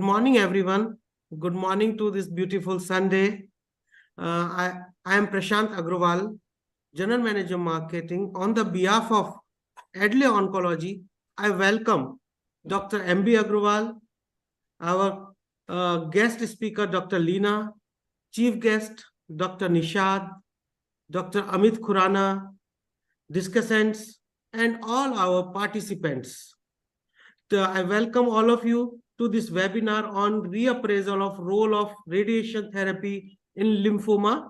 morning, everyone. Good morning to this beautiful Sunday. I am Prashant Agrawal, General Manager Marketing. On the behalf of Adley Oncology, I welcome Dr. M.B. Agrawal, our guest speaker, Dr. Leena, Chief Guest, Dr. Nishad, Dr. Amit Khurana, discussants, and all our participants. I welcome all of you to this webinar on reappraisal of role of radiation therapy in lymphoma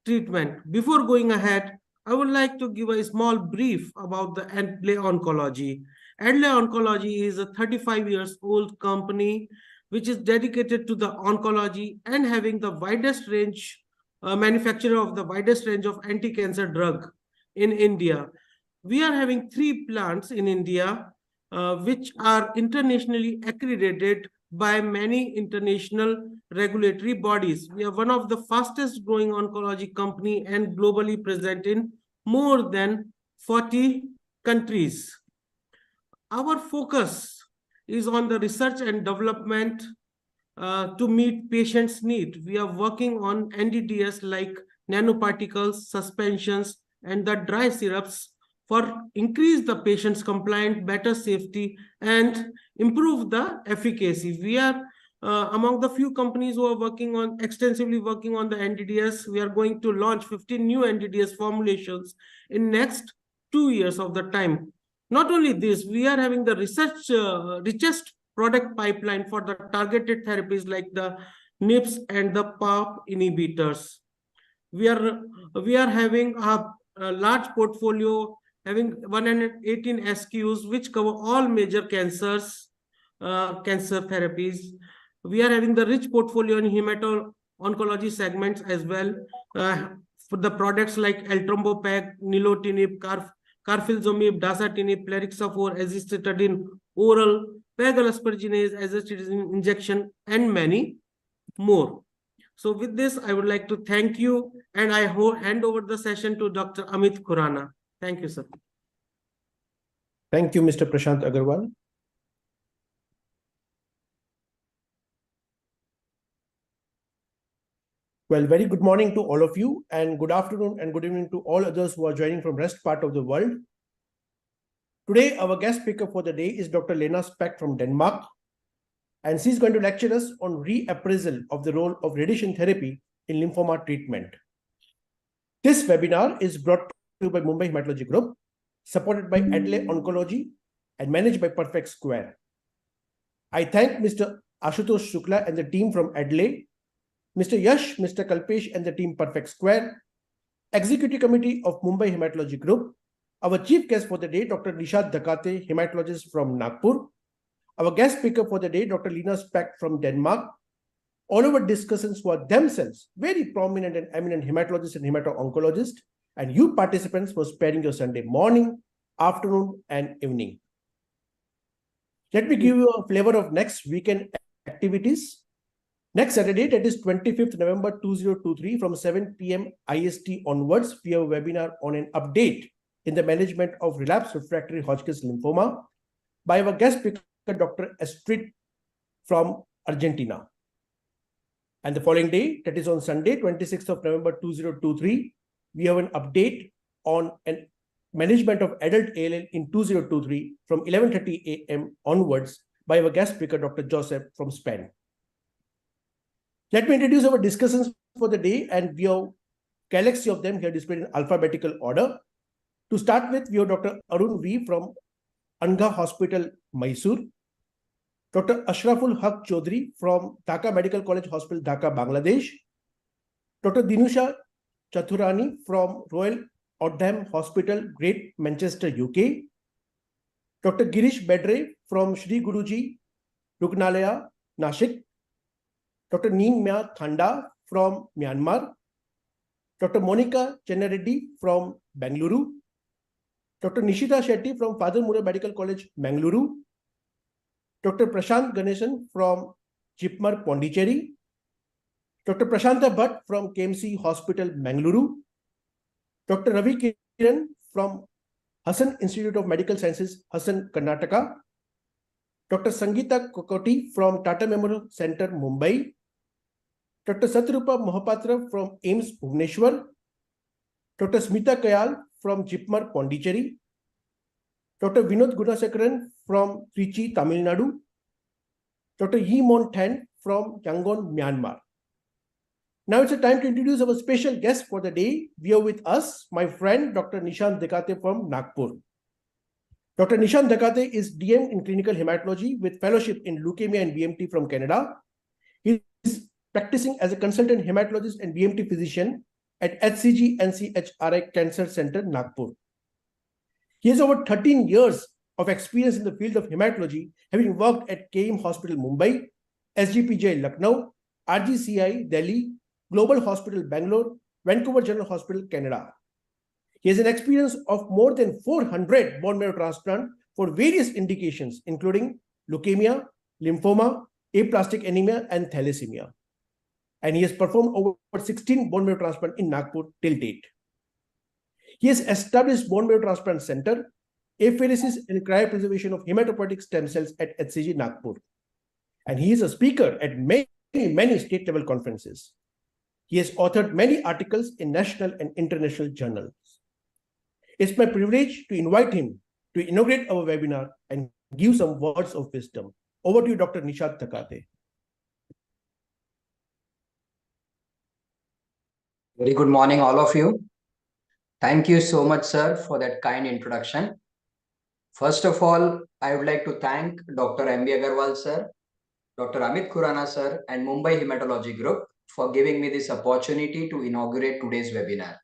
treatment. Before going ahead, I would like to give a small brief about the Adley Oncology. Adley Oncology is a 35 years old company which is dedicated to the oncology and having the widest range, manufacturer of the widest range of anti-cancer drug in India. We are having 3 plants in India, which are internationally accredited by many international regulatory bodies. We are one of the fastest growing oncology company and globally present in more than 40 countries. Our focus is on the research and development to meet patients' need. We are working on NDDS like nanoparticles, suspensions, and the dry syrups for increase the patient's compliance, better safety, and improve the efficacy. We are among the few companies who are extensively working on the NDDS. We are going to launch 15 new NDDS formulations in next 2 years of the time. Not only this, we are having the richest product pipeline for the targeted therapies like the NIPS and the PARP inhibitors. We are having a large portfolio having 118 SKUs which cover all major cancer therapies. We are having the rich portfolio in hemato-oncology segments as well, for the products like eltrombopag, nilotinib, carfilzomib, dasatinib, plerixafor, azacitidine oral, pegol-asperginase, azacitidine injection, and many more. So with this, I would like to thank you, and I hand over the session to Dr. Amit Khurana. Thank you, sir. Thank you, Mr. Prashant Agrawal. Well, very good morning to all of you, and good afternoon and good evening to all others who are joining from rest part of the world. Today, our guest speaker for the day is Dr. Lena Speck from Denmark, and she's going to lecture us on reappraisal of the role of radiation therapy in lymphoma treatment. This webinar is brought to you by Mumbai Hematology Group, supported by Adley Oncology and managed by Perfect Square. I thank Mr. Ashutosh Shukla and the team from Adley, Mr. Yash, Mr. Kalpesh and the team Perfect Square, Executive Committee of Mumbai Hematology Group, our chief guest for the day, Dr. Nishad Dakate, hematologist from Nagpur, our guest speaker for the day, Dr. Lena Speck from Denmark, all our discussants who are themselves very prominent and eminent hematologists and hemato-oncologists, and you participants for sparing your Sunday morning, afternoon, and evening. Let me give you a flavor of next weekend activities. Next Saturday, that is 25th November 2023, from 7 p.m. IST onwards, we have a webinar on an update in the management of relapsed refractory Hodgkin's lymphoma by our guest speaker, Dr. Astrid from Argentina. And the following day, that is on Sunday, 26th of November 2023, we have an update on an management of adult ALL in 2023 from 11:30 a.m. onwards by our guest speaker, Dr. Joseph from Spain. Let me introduce our discussions for the day, and we have galaxy of them here displayed in alphabetical order. To start with, we have Dr. Arun V from Anga Hospital, Mysore, Dr. Ashraful Haq Chaudhary from Dhaka Medical College Hospital, Dhaka, Bangladesh, Dr. Dinusha Chaturani from Royal Oldham Hospital, Great Manchester, UK, Dr. Girish Bedre from Shri Guruji Rugnalaya, Nashik, Dr. Neemya Thanda from Myanmar, Dr. Monica Chennareddy from Bengaluru, Dr. Nishita Shetty from Father Murray Medical College, Bengaluru, Dr. Prashant Ganesan from Jipmar, Pondicherry, Dr. Prashanta Bhatt from KMC Hospital, Bengaluru, Dr. Ravi Kiran from Hassan Institute of Medical Sciences, Hassan, Karnataka, Dr. Sangeeta Kokoti from Tata Memorial Center, Mumbai, Dr. Satyarupa Mohapatra from AIIMS, Bhubaneswar, Dr. Smita Kayal from Jipmar, Pondicherry, Dr. Vinod Gunasekaran from Trichy, Tamil Nadu, Dr. Yi Mon Tan from Yangon, Myanmar. Now it's a time to introduce our special guest for the day. We have with us my friend Dr. Nishant Dekate from Nagpur. Dr. Nishant Dekate is DM in clinical hematology with fellowship in leukemia and BMT from Canada. He is practicing as a consultant hematologist and BMT physician at HCG NCHRI Cancer Center, Nagpur. He has over 13 years of experience in the field of hematology, having worked at KM Hospital, Mumbai, SGPJ, Lucknow, RGCI, Delhi, Global Hospital, Bangalore, Vancouver General Hospital, Canada. He has an experience of more than 400 bone marrow transplant for various indications, including leukemia, lymphoma, aplastic anemia, and thalassemia. And he has performed over 16 bone marrow transplant in Nagpur till date. He has established bone marrow transplant center, apheresis and cryopreservation of hematopoietic stem cells at HCG Nagpur. And he is a speaker at many state level conferences. He has authored many articles in national and international journals. It's my privilege to invite him to inaugurate our webinar and give some words of wisdom. Over to you, Dr. Nishant Dekate. Very good morning, all of you. Thank you so much, sir, for that kind introduction. First of all, I would like to thank Dr. M.B. Agarwal, sir, Dr. Amit Khurana, sir, and Mumbai Hematology Group for giving me this opportunity to inaugurate today's webinar.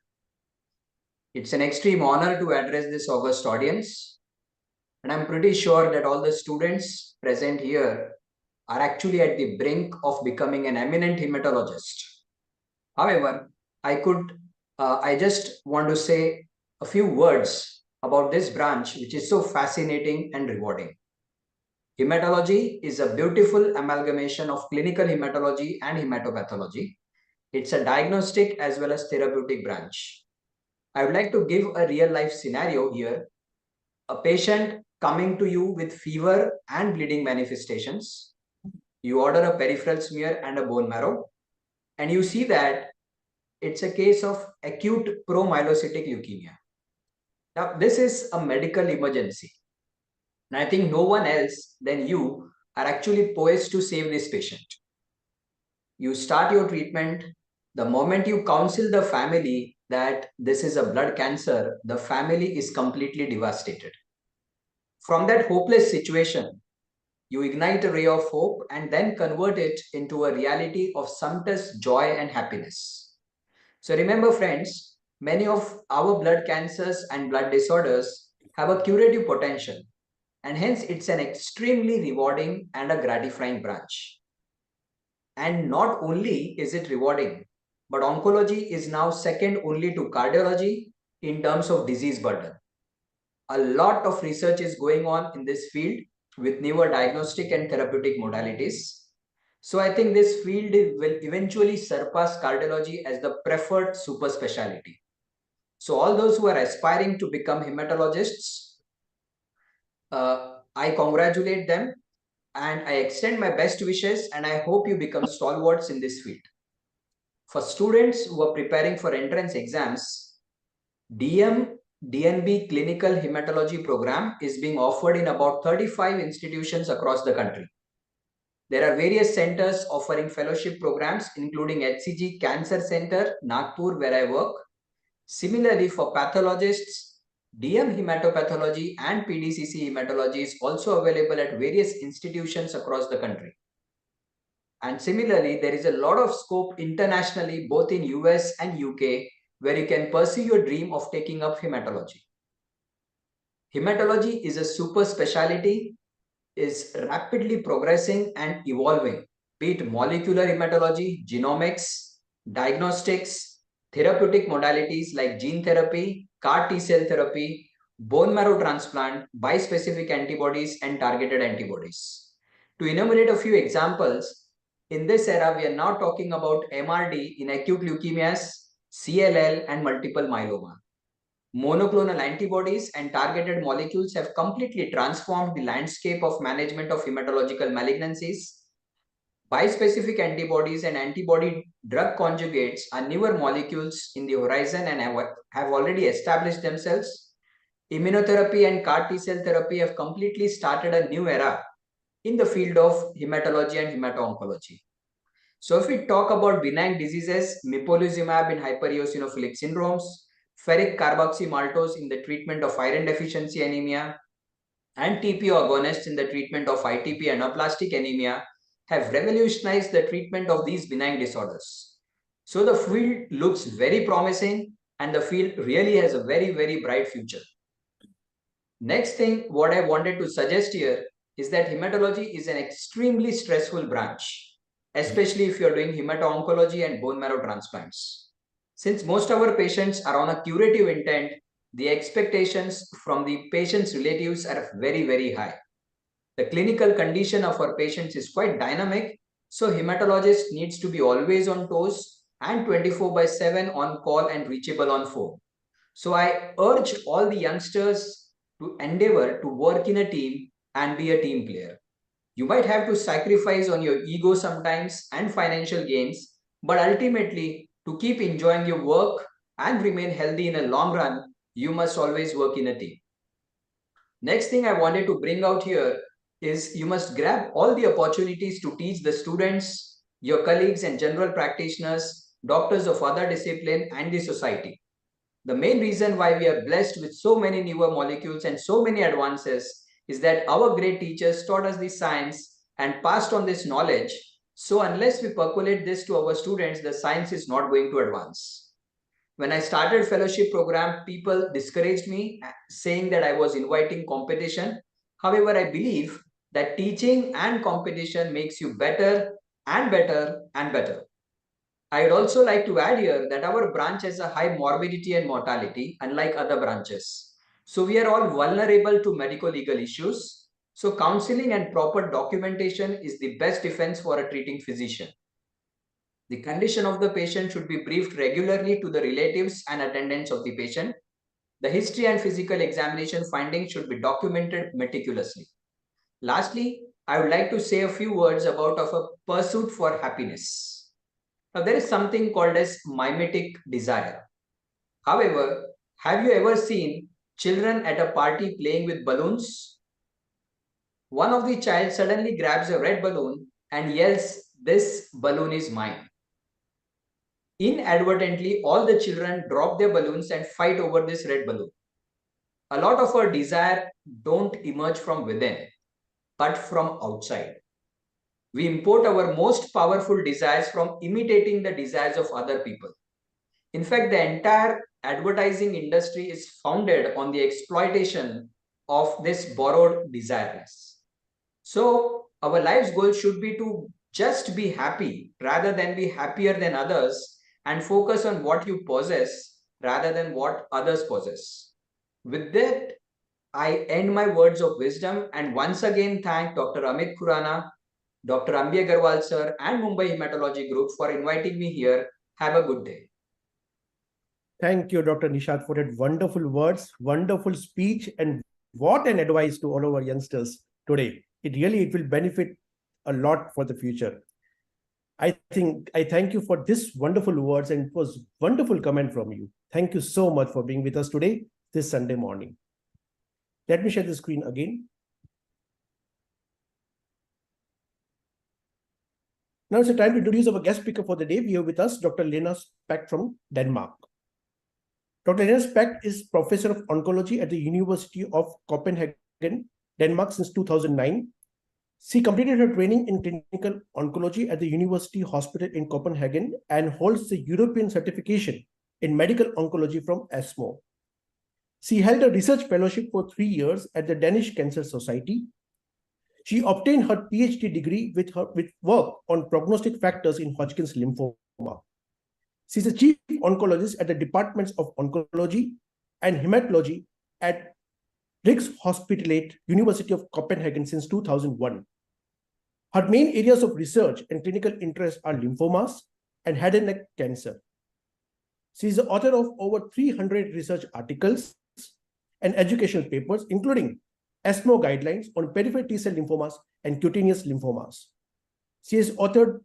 It's an extreme honor to address this august audience, and I'm pretty sure that all the students present here are actually at the brink of becoming an eminent hematologist. However, I just want to say a few words about this branch, which is so fascinating and rewarding. Hematology is a beautiful amalgamation of clinical hematology and hematopathology. It's a diagnostic as well as therapeutic branch. I would like to give a real life scenario here. A patient coming to you with fever and bleeding manifestations. You order a peripheral smear and a bone marrow, and you see that it's a case of acute promyelocytic leukemia. Now, this is a medical emergency. And I think no one else than you are actually poised to save this patient. You start your treatment. The moment you counsel the family that this is a blood cancer, the family is completely devastated. From that hopeless situation, you ignite a ray of hope and then convert it into a reality of sumptuous joy and happiness. So remember, friends, many of our blood cancers and blood disorders have a curative potential, and hence it's an extremely rewarding and a gratifying branch. And not only is it rewarding, but oncology is now second only to cardiology in terms of disease burden. A lot of research is going on in this field with newer diagnostic and therapeutic modalities. So I think this field will eventually surpass cardiology as the preferred super specialty. So all those who are aspiring to become hematologists, I congratulate them and I extend my best wishes, and I hope you become stalwarts in this field. For students who are preparing for entrance exams, DM DNB Clinical Hematology Program is being offered in about 35 institutions across the country. There are various centers offering fellowship programs, including HCG Cancer Center, Nagpur, where I work. Similarly, for pathologists, DM hematopathology and PDCC hematology is also available at various institutions across the country. And similarly, there is a lot of scope internationally, both in US and UK, where you can pursue your dream of taking up hematology. Hematology is a super specialty, is rapidly progressing and evolving, be it molecular hematology, genomics, diagnostics, therapeutic modalities like gene therapy, CAR T-cell therapy, bone marrow transplant, bispecific antibodies, and targeted antibodies. To enumerate a few examples, in this era, we are now talking about MRD in acute leukemias, CLL, and multiple myeloma. Monoclonal antibodies and targeted molecules have completely transformed the landscape of management of hematological malignancies. Bispecific antibodies and antibody drug conjugates are newer molecules in the horizon and have already established themselves. Immunotherapy and CAR T-cell therapy have completely started a new era in the field of hematology and hemato-oncology. So if we talk about benign diseases, mepolizumab in hypereosinophilic syndromes, ferric carboxymaltose in the treatment of iron deficiency anemia, and TPO agonists in the treatment of ITP anaplastic anemia have revolutionized the treatment of these benign disorders. So the field looks very promising and the field really has a very, very bright future. Next thing, what I wanted to suggest here is that hematology is an extremely stressful branch, especially if you're doing hemato-oncology and bone marrow transplants. Since most of our patients are on a curative intent, the expectations from the patient's relatives are very, very high. The clinical condition of our patients is quite dynamic, so hematologist needs to be always on toes and 24/7 on call and reachable on phone. So I urge all the youngsters to endeavor to work in a team and be a team player. You might have to sacrifice on your ego sometimes and financial gains, but ultimately, to keep enjoying your work and remain healthy in a long run, you must always work in a team. Next thing I wanted to bring out here is you must grab all the opportunities to teach the students, your colleagues and general practitioners, doctors of other discipline and the society. The main reason why we are blessed with so many newer molecules and so many advances is that our great teachers taught us the science and passed on this knowledge. So unless we percolate this to our students, the science is not going to advance. When I started fellowship program, people discouraged me saying that I was inviting competition. However, I believe that teaching and competition makes you better and better and better. I would also like to add here that our branch has a high morbidity and mortality, unlike other branches. So we are all vulnerable to medical legal issues. So counseling and proper documentation is the best defense for a treating physician. The condition of the patient should be briefed regularly to the relatives and attendants of the patient. The history and physical examination findings should be documented meticulously. Lastly, I would like to say a few words about a pursuit for happiness. Now, there is something called as mimetic desire. However, have you ever seen children at a party playing with balloons? One of the child suddenly grabs a red balloon and yells, "This balloon is mine." Inadvertently, all the children drop their balloons and fight over this red balloon. A lot of our desire don't emerge from within, but from outside. We import our most powerful desires from imitating the desires of other people. In fact, the entire advertising industry is founded on the exploitation of this borrowed desires. So our life's goal should be to just be happy rather than be happier than others and focus on what you possess rather than what others possess. With that, I end my words of wisdom and once again thank Dr. Amit Khurana, Dr. Ambi Agarwal sir and Mumbai Hematology Group for inviting me here. Have a good day. Thank you, Dr. Nishad, for that wonderful words, wonderful speech, and what an advice to all our youngsters today. It will benefit a lot for the future. I thank you for this wonderful words, and it was wonderful comment from you. Thank you so much for being with us today, this Sunday morning. Let me share the screen again. Now it's a time to introduce our guest speaker for the day. We have with us Dr. Lena Speck from Denmark. Dr. Lena Speck is Professor of Oncology at the University of Copenhagen, Denmark since 2009. She completed her training in clinical oncology at the University Hospital in Copenhagen and holds the European certification in medical oncology from ESMO. She held a research fellowship for 3 years at the Danish Cancer Society. She obtained her PhD degree with work on prognostic factors in Hodgkin's lymphoma. She's a chief oncologist at the Departments of Oncology and Hematology at Rigshospitalet, University of Copenhagen since 2001. Her main areas of research and clinical interest are lymphomas and head and neck cancer. She is the author of over 300 research articles and educational papers, including ESMO guidelines on peripheral T-cell lymphomas and cutaneous lymphomas. She has authored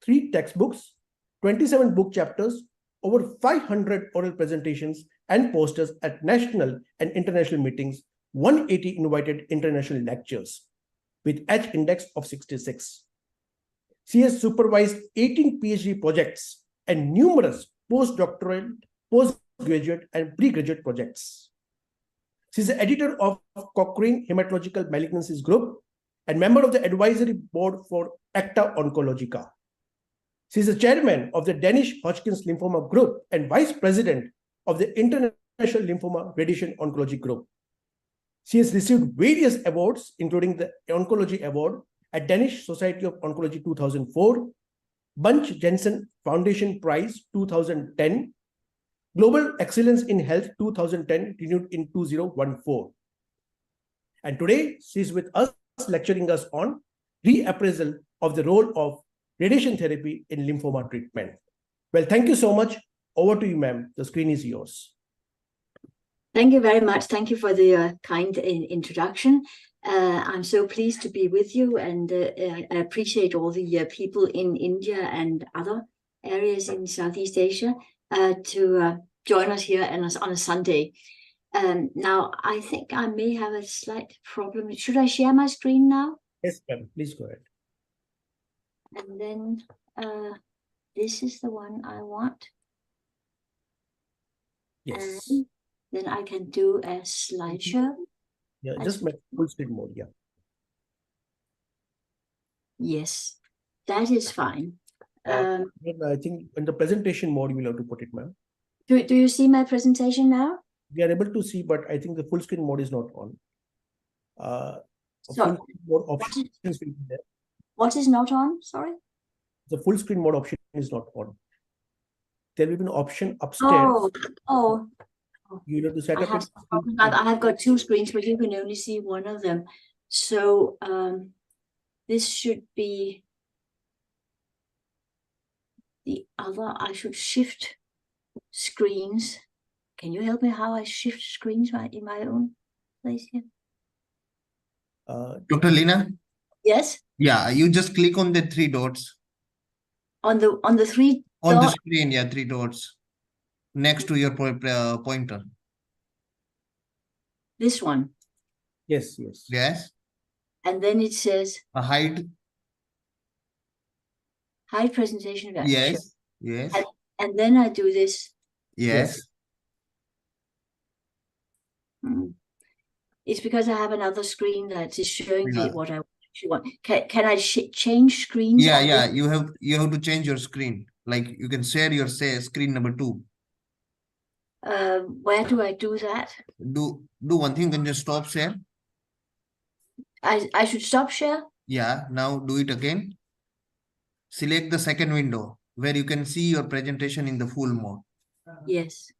3 textbooks, 27 book chapters, over 500 oral presentations and posters at national and international meetings, 180 invited international lectures with H-index of 66. She has supervised 18 PhD projects and numerous postdoctoral, postgraduate, and pre-graduate projects. She is the editor of Cochrane Hematological Malignancies Group and member of the advisory board for Acta Oncologica. She is the chairman of the Danish Hodgkin's Lymphoma Group and vice president of the International Lymphoma Radiation Oncology Group. She has received various awards, including the Oncology Award at Danish Society of Oncology 2004, Bunch Jensen Foundation Prize 2010, Global Excellence in Health 2010, renewed in 2014. And today, she is with us, lecturing us on reappraisal of the role of radiation therapy in lymphoma treatment. Well, thank you so much. Over to you, ma'am. The screen is yours. Thank you very much. Thank you for the kind introduction. I'm so pleased to be with you, and I appreciate all the people in India and other areas in Southeast Asia to join us here on a Sunday. Now, I think I may have a slight problem. Should I share my screen now? Yes, ma'am. Please go ahead. And then this is the one I want. Yes. And then I can do a slideshow. Yeah, just make full screen mode. Yeah. Yes, that is fine. I think in the presentation mode, you will have to put it, ma'am. Do you see my presentation now? We are able to see, but I think the full screen mode is not on. So, full screen mode option will be there. What is not on? Sorry. The full screen mode option is not on. There will be an option upstairs. Oh. You have to set up. I have got 2 screens, but you can only see one of them. So this should be the other. I should shift screens. Can you help me how I shift screens in my own place here? Dr. Lina? Yes. Yeah, you just click on the 3 dots. On the 3 on the dots? screen, yeah, 3 dots next to your pointer. This one? Yes. Yes. And then it says Hide. hide presentation. Yes. Yes. And then I do this. Yes. It's because I have another screen that is showing me what I want. Can I change screens? Yeah. You have to change your screen. Like you can share your screen number 2. Where do I do that? Do one thing, then just stop share. I should stop share? Yeah, now do it again. Select the second window where you can see your presentation in the full mode. Yes.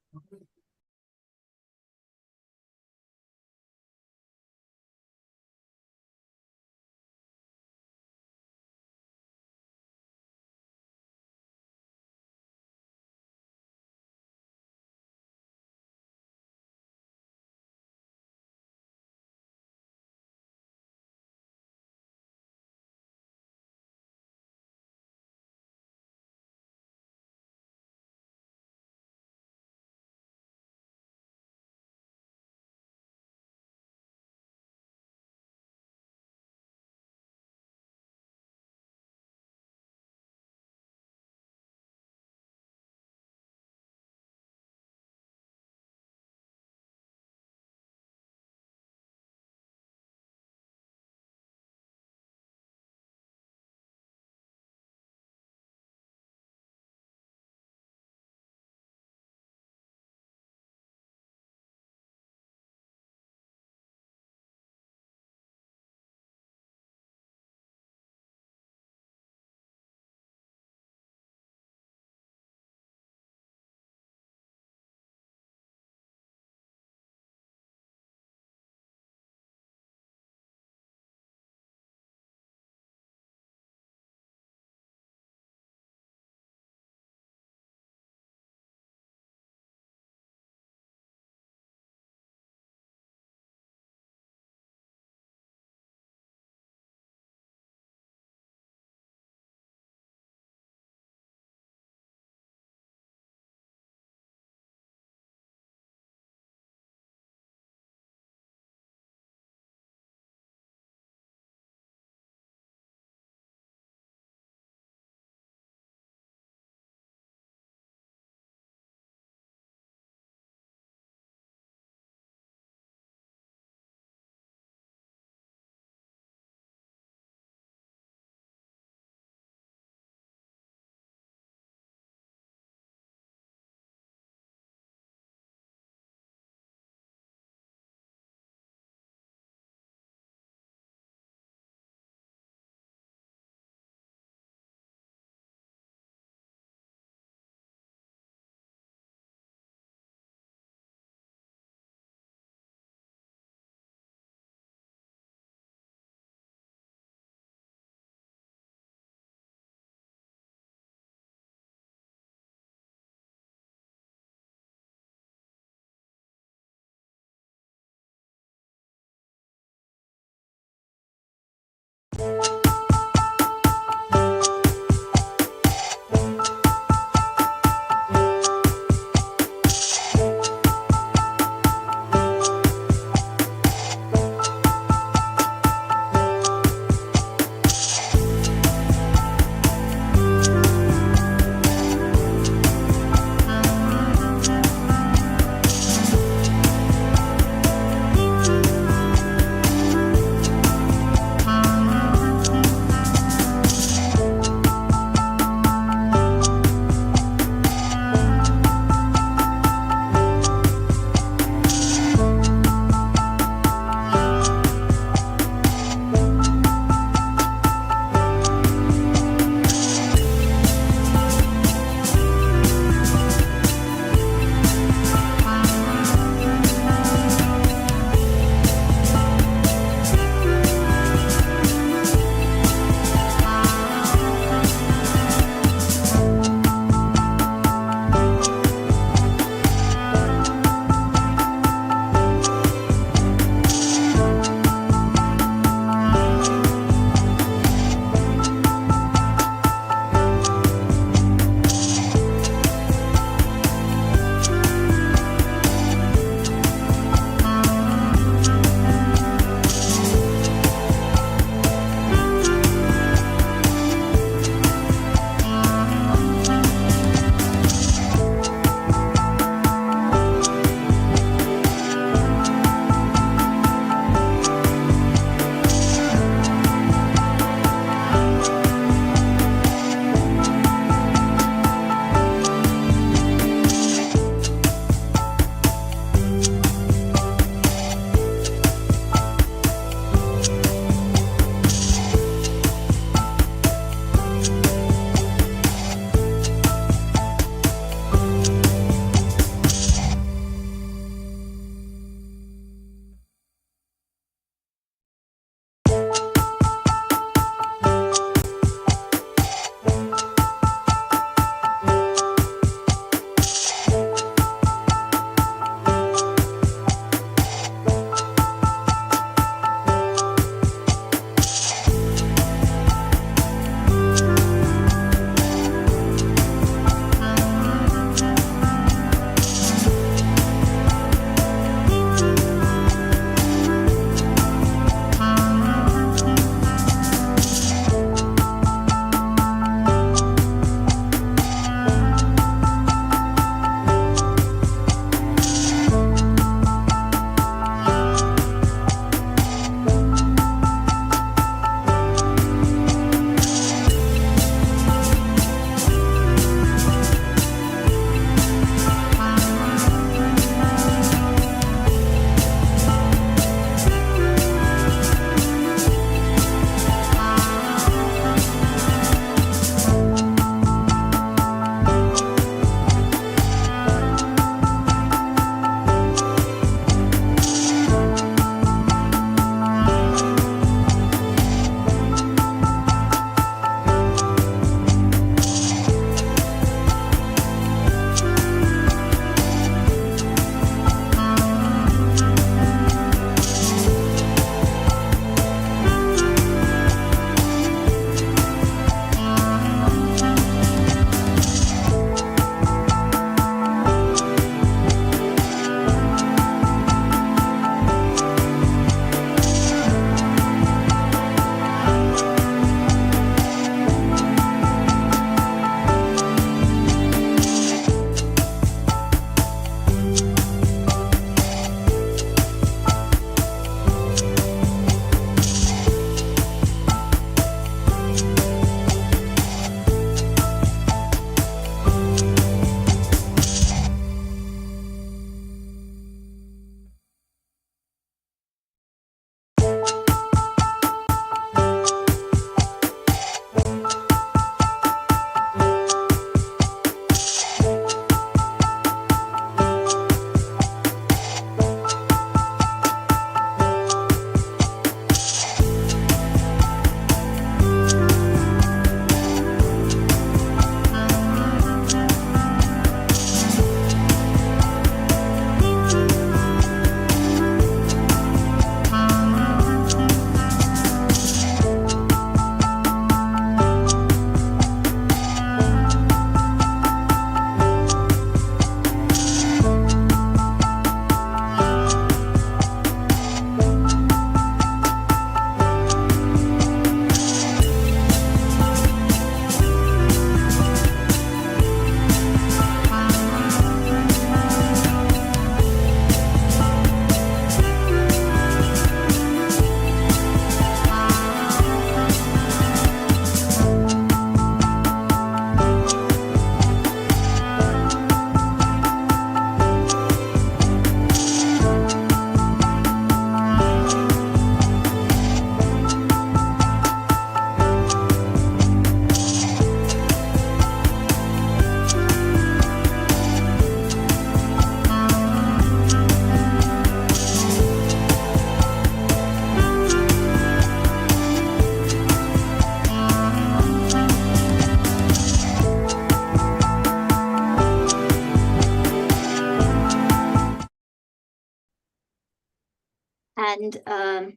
And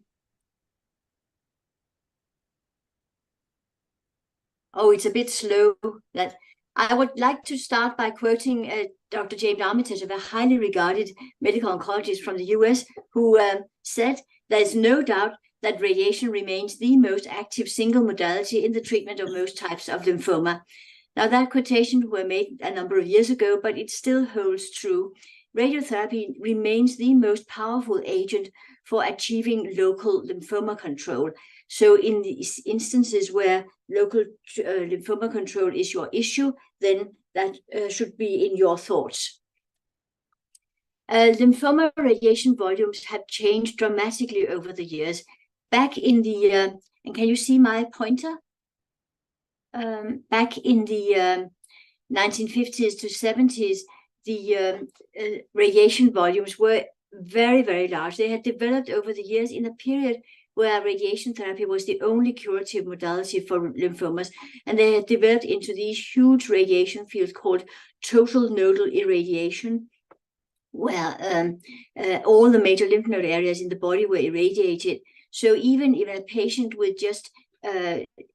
it's a bit slow. That I would like to start by quoting Dr. James Armitage, a highly regarded medical oncologist from the US, who said, "There's no doubt that radiation remains the most active single modality in the treatment of most types of lymphoma." Now, that quotation were made a number of years ago, but it still holds true. Radiotherapy remains the most powerful agent for achieving local lymphoma control. So in these instances where local lymphoma control is your issue, then that should be in your thoughts. Lymphoma radiation volumes have changed dramatically over the years. Back in the, and can you see my pointer? Back in the 1950s to 70s, the radiation volumes were very, very large. They had developed over the years in a period where radiation therapy was the only curative modality for lymphomas, and they had developed into these huge radiation fields called total nodal irradiation, where all the major lymph node areas in the body were irradiated. So even if a patient with just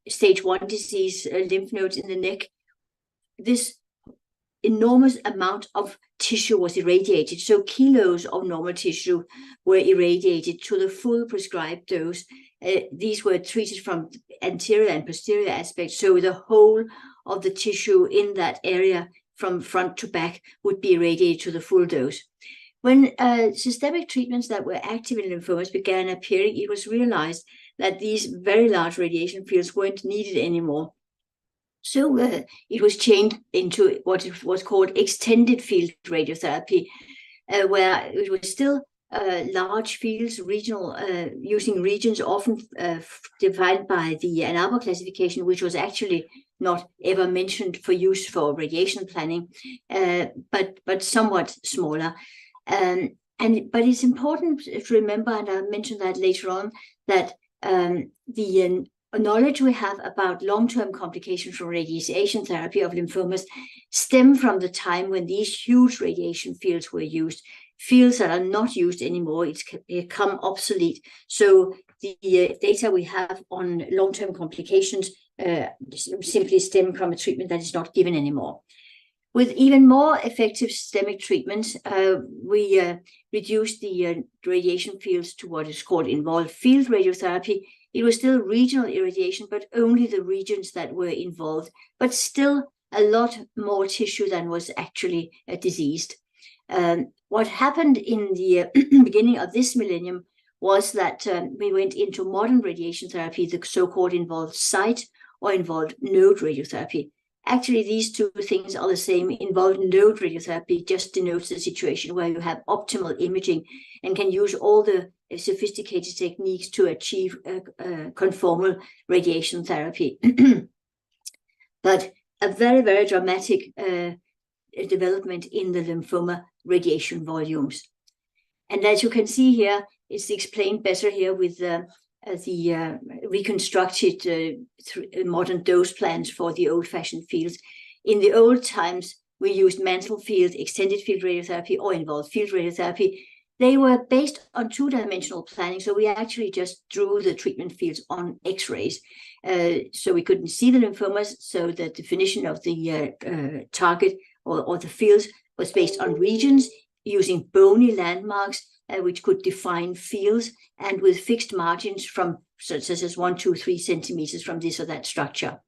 stage 1 disease, lymph nodes in the neck, this enormous amount of tissue was irradiated. So kilos of normal tissue were irradiated to the full prescribed dose. These were treated from anterior and posterior aspects. So the whole of the tissue in that area from front to back would be irradiated to the full dose. When systemic treatments that were active in lymphomas began appearing, it was realized that these very large radiation fields weren't needed anymore. So it was changed into what was called extended field radiotherapy, where it was still large fields, regional, using regions often divided by the Ann Arbor classification, which was actually not ever mentioned for use for radiation planning, but somewhat smaller. But it's important to remember, and I'll mention that later on, that the knowledge we have about long-term complications from radiation therapy of lymphomas stem from the time when these huge radiation fields were used. Fields that are not used anymore, it's become obsolete. So the data we have on long-term complications simply stem from a treatment that is not given anymore. With even more effective systemic treatments, we reduced the radiation fields to what is called involved field radiotherapy. It was still regional irradiation, but only the regions that were involved, but still a lot more tissue than was actually diseased. What happened in the beginning of this millennium was that we went into modern radiation therapy, the so-called involved site or involved node radiotherapy. Actually, these two things are the same. Involved node radiotherapy just denotes the situation where you have optimal imaging and can use all the sophisticated techniques to achieve conformal radiation therapy. But a very, very dramatic development in the lymphoma radiation volumes. And as you can see here, it's explained better here with the reconstructed modern dose plans for the old-fashioned fields. In the old times, we used mantle field, extended field radiotherapy, or involved field radiotherapy. They were based on two-dimensional planning, so we actually just drew the treatment fields on X-rays. So we couldn't see the lymphomas, so the definition of the target or the fields was based on regions using bony landmarks, which could define fields, and with fixed margins from such as 1, 2, 3 centimeters from this or that structure.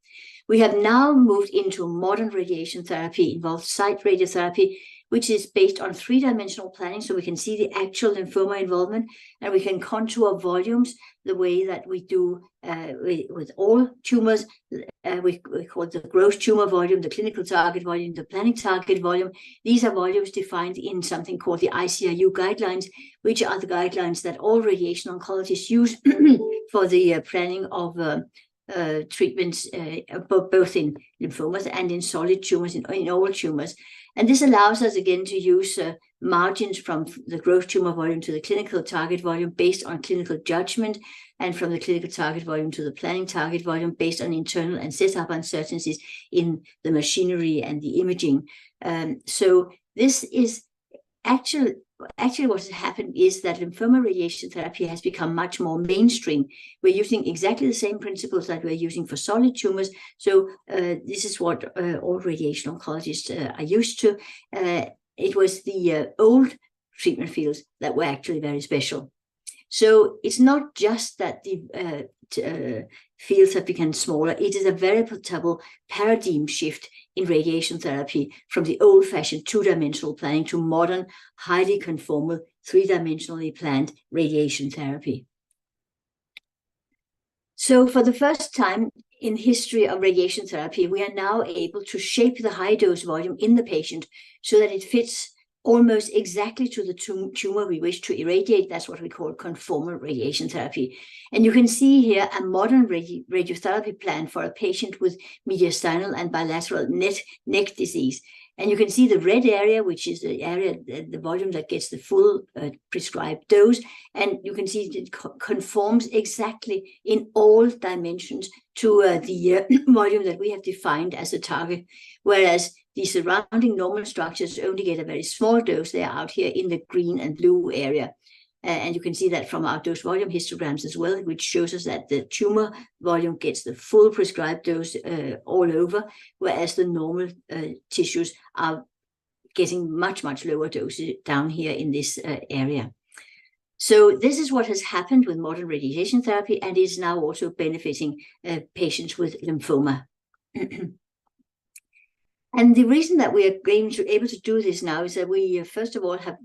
We have now moved into modern radiation therapy, involved site radiotherapy, which is based on three-dimensional planning, so we can see the actual lymphoma involvement, and we can contour volumes the way that we do with all tumors. We call it the gross tumor volume, the clinical target volume, the planning target volume. These are volumes defined in something called the ICRU guidelines, which are the guidelines that all radiation oncologists use for the planning of treatments, both in lymphomas and in solid tumors, in all tumors. And this allows us again to use margins from the gross tumor volume to the clinical target volume based on clinical judgment, and from the clinical target volume to the planning target volume based on internal and setup uncertainties in the machinery and the imaging. So this is actually what has happened is that lymphoma radiation therapy has become much more mainstream. We're using exactly the same principles that we're using for solid tumors. So this is what all radiation oncologists are used to. It was the old treatment fields that were actually very special. So it's not just that the fields have become smaller. It is a veritable paradigm shift in radiation therapy from the old-fashioned two-dimensional planning to modern, highly conformal, three-dimensionally planned radiation therapy. So for the first time in history of radiation therapy, we are now able to shape the high-dose volume in the patient so that it fits almost exactly to the tumor we wish to irradiate. That's what we call conformal radiation therapy. And you can see here a modern radiotherapy plan for a patient with mediastinal and bilateral neck disease. And you can see the red area, which is the area, the volume that gets the full prescribed dose. And you can see it conforms exactly in all dimensions to the volume that we have defined as a target. Whereas the surrounding normal structures only get a very small dose. They are out here in the green and blue area. And you can see that from our dose volume histograms as well, which shows us that the tumor volume gets the full prescribed dose all over, whereas the normal tissues are getting much, much lower doses down here in this area. So this is what has happened with modern radiation therapy, and is now also benefiting patients with lymphoma. And the reason that we are able to do this now is that we, first of all, have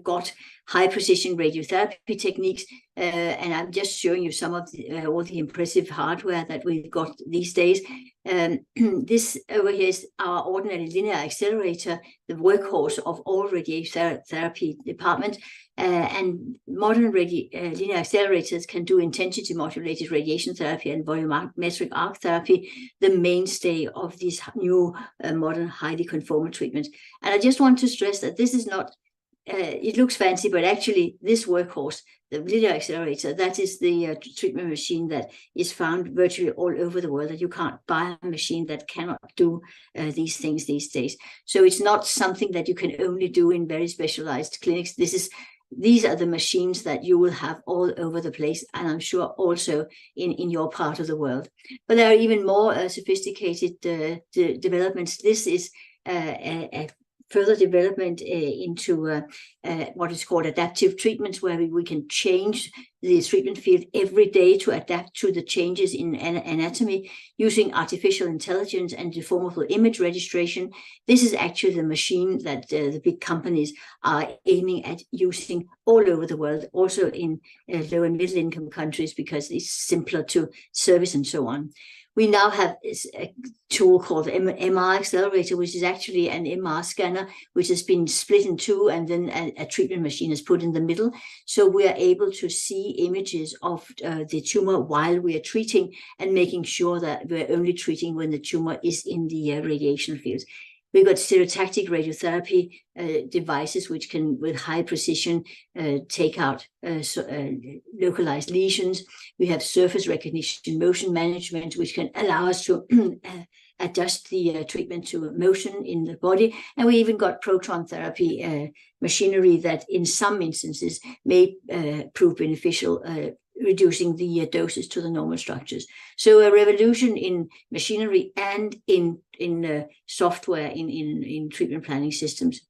got high precision radiotherapy techniques, and I'm just showing you some of all the impressive hardware that we've got these days. This over here is our ordinary linear accelerator, the workhorse of all radiotherapy department. And modern linear accelerators can do intensity modulated radiation therapy and volumetric arc therapy, the mainstay of these new modern highly conformal treatments. And I just want to stress that this is not it looks fancy, but actually this workhorse, the linear accelerator, that is the treatment machine that is found virtually all over the world, that you can't buy a machine that cannot do these things these days. So it's not something that you can only do in very specialized clinics. These are the machines that you will have all over the place, and I'm sure also in your part of the world. But there are even more sophisticated developments. This is a further development into what is called adaptive treatments, where we can change the treatment field every day to adapt to the changes in anatomy using artificial intelligence and deformable image registration. This is actually the machine that the big companies are aiming at using all over the world, also in low and middle income countries, because it's simpler to service and so on. We now have a tool called MR Accelerator, which is actually an MR scanner, which has been split in two, and then a treatment machine is put in the middle. So we are able to see images of the tumor while we are treating, and making sure that we're only treating when the tumor is in the radiation field. We've got stereotactic radiotherapy devices, which can, with high precision, take out localized lesions. We have surface recognition motion management, which can allow us to adjust the treatment to motion in the body. And we even got proton therapy machinery that in some instances may prove beneficial, reducing the doses to the normal structures. So a revolution in machinery and in software in treatment planning systems.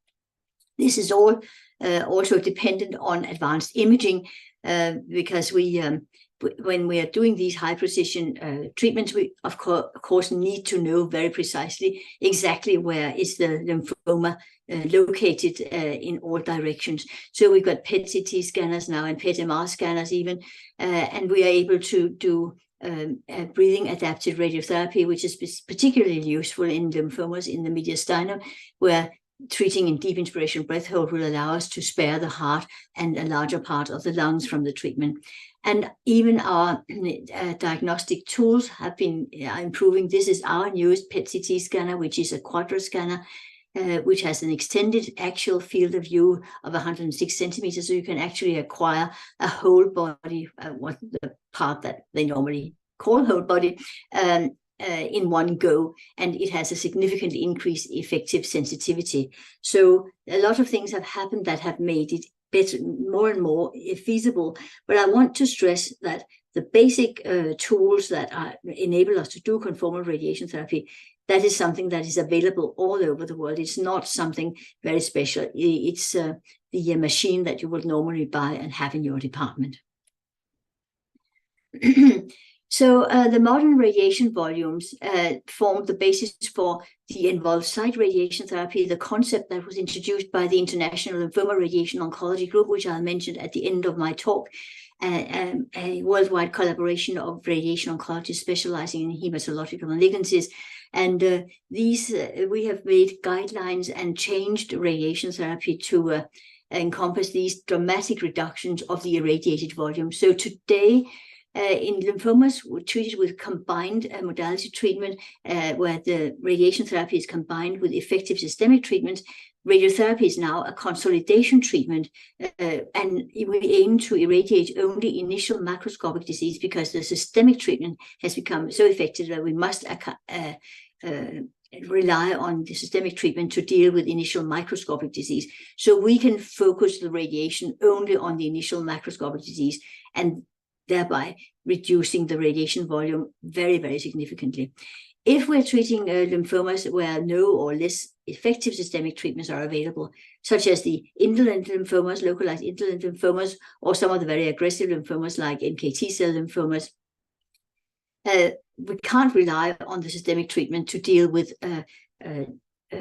This is all also dependent on advanced imaging, because when we are doing these high precision treatments, we of course need to know very precisely exactly where is the lymphoma located in all directions. So we've got PET-CT scanners now and PET-MR scanners even, and we are able to do breathing adapted radiotherapy, which is particularly useful in lymphomas in the mediastinum, where treating in deep inspiration breath hold will allow us to spare the heart and a larger part of the lungs from the treatment. And even our diagnostic tools have been improving. This is our newest PET-CT scanner, which is a quadra scanner, which has an extended axial field of view of 106 centimeters. So you can actually acquire a whole body, what the part that they normally call whole body, in one go, and it has a significantly increased effective sensitivity. So a lot of things have happened that have made it better, more and more feasible. But I want to stress that the basic tools that enable us to do conformal radiation therapy, that is something that is available all over the world. It's not something very special. It's the machine that you would normally buy and have in your department. So the modern radiation volumes formed the basis for the involved site radiation therapy, the concept that was introduced by the International Lymphoma Radiation Oncology Group, which I mentioned at the end of my talk, a worldwide collaboration of radiation oncologists specializing in hematological malignancies. And we have made guidelines and changed radiation therapy to encompass these dramatic reductions of the irradiated volume. So today, in lymphomas, we're treated with combined modality treatment, where the radiation therapy is combined with effective systemic treatment. Radiotherapy is now a consolidation treatment, and we aim to irradiate only initial macroscopic disease, because the systemic treatment has become so effective that we must rely on the systemic treatment to deal with initial microscopic disease. So we can focus the radiation only on the initial macroscopic disease, and thereby reducing the radiation volume very, very significantly. If we're treating lymphomas where no or less effective systemic treatments are available, such as the indolent lymphomas, localized indolent lymphomas, or some of the very aggressive lymphomas like NKT cell lymphomas, we can't rely on the systemic treatment to deal with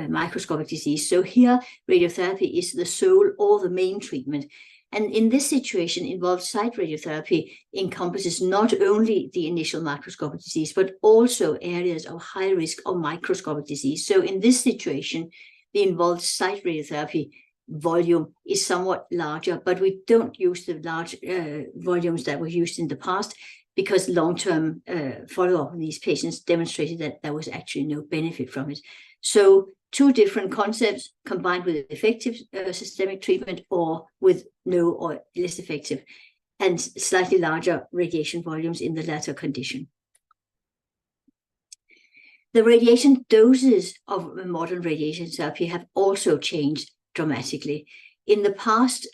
microscopic disease. So here, radiotherapy is the sole or the main treatment. And in this situation, involved site radiotherapy encompasses not only the initial macroscopic disease, but also areas of high risk of microscopic disease. So in this situation, the involved site radiotherapy volume is somewhat larger, but we don't use the large volumes that were used in the past, because long-term follow-up of these patients demonstrated that there was actually no benefit from it. So two different concepts combined with effective systemic treatment, or with no or less effective, and slightly larger radiation volumes in the latter condition. The radiation doses of modern radiation therapy have also changed dramatically. In the past,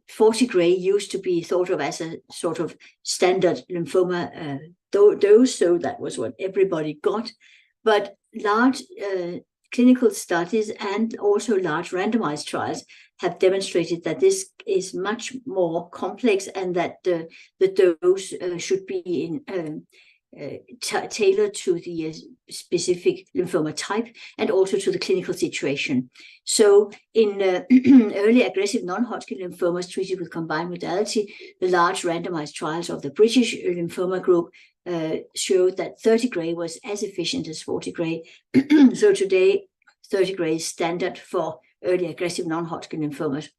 40 gray used to be thought of as a sort of standard lymphoma dose, so that was what everybody got. But large clinical studies and also large randomized trials have demonstrated that this is much more complex, and that the dose should be tailored to the specific lymphoma type and also to the clinical situation. So in early aggressive non-Hodgkin lymphomas treated with combined modality, the large randomized trials of the British lymphoma group showed that 30 gray was as efficient as 40 gray. So today, 30 gray is standard for early aggressive non-Hodgkin lymphomas.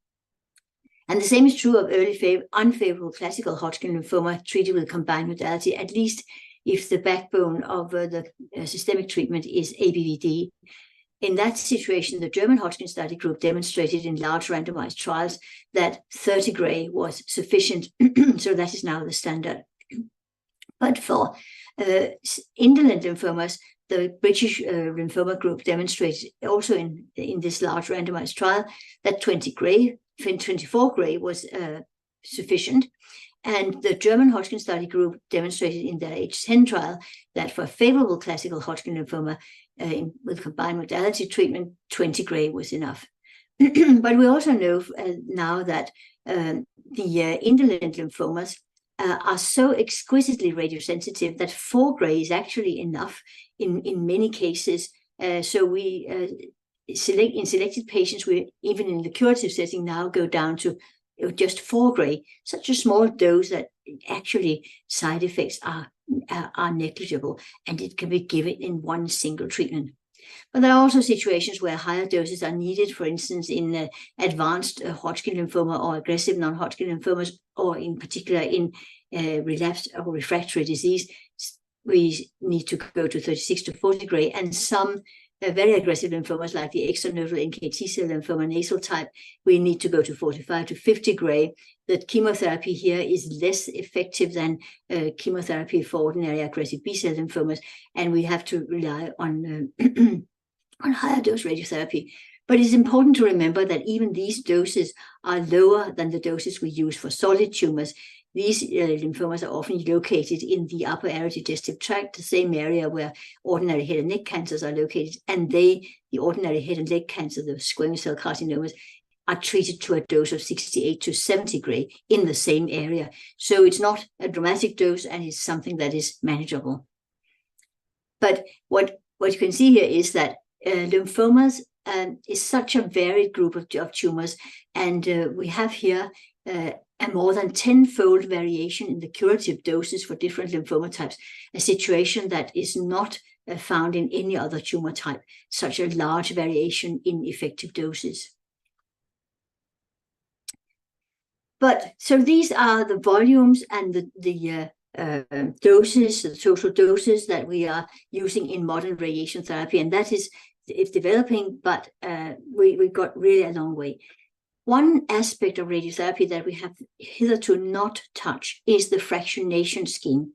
And the same is true of early unfavorable classical Hodgkin lymphoma treated with combined modality, at least if the backbone of the systemic treatment is ABVD. In that situation, the German Hodgkin study group demonstrated in large randomized trials that 30 gray was sufficient. So that is now the standard. But for indolent lymphomas, the British lymphoma group demonstrated also in this large randomized trial that 24 gray was sufficient. And the German Hodgkin study group demonstrated in their H10 trial that for favorable classical Hodgkin lymphoma with combined modality treatment, 20 gray was enough. But we also know now that the indolent lymphomas are so exquisitely radiosensitive that 4 gray is actually enough in many cases. So we in selected patients, we even in the curative setting now go down to just 4 gray, such a small dose that actually side effects are negligible, and it can be given in one single treatment. But there are also situations where higher doses are needed, for instance, in advanced Hodgkin lymphoma or aggressive non-Hodgkin lymphomas, or in particular in relapsed or refractory disease. We need to go to 36 to 40 gray, and some very aggressive lymphomas like the extranodal NKT cell lymphoma nasal type, we need to go to 45 to 50 gray. That chemotherapy here is less effective than chemotherapy for ordinary aggressive B-cell lymphomas, and we have to rely on on higher dose radiotherapy. But it's important to remember that even these doses are lower than the doses we use for solid tumors. These lymphomas are often located in the upper airway digestive tract, the same area where ordinary head and neck cancers are located, and the ordinary head and neck cancer, the squamous cell carcinomas, are treated to a dose of 68 to 70 gray in the same area. So it's not a dramatic dose, and it's something that is manageable. But what you can see here is that lymphomas is such a varied group of tumors, and we have here a more than 10-fold variation in the curative doses for different lymphoma types, a situation that is not found in any other tumor type, such a large variation in effective doses. But so these are the volumes and the doses, the total doses that we are using in modern radiation therapy, and that is it's developing, but we got really a long way. One aspect of radiotherapy that we have hitherto not touched is the fractionation scheme.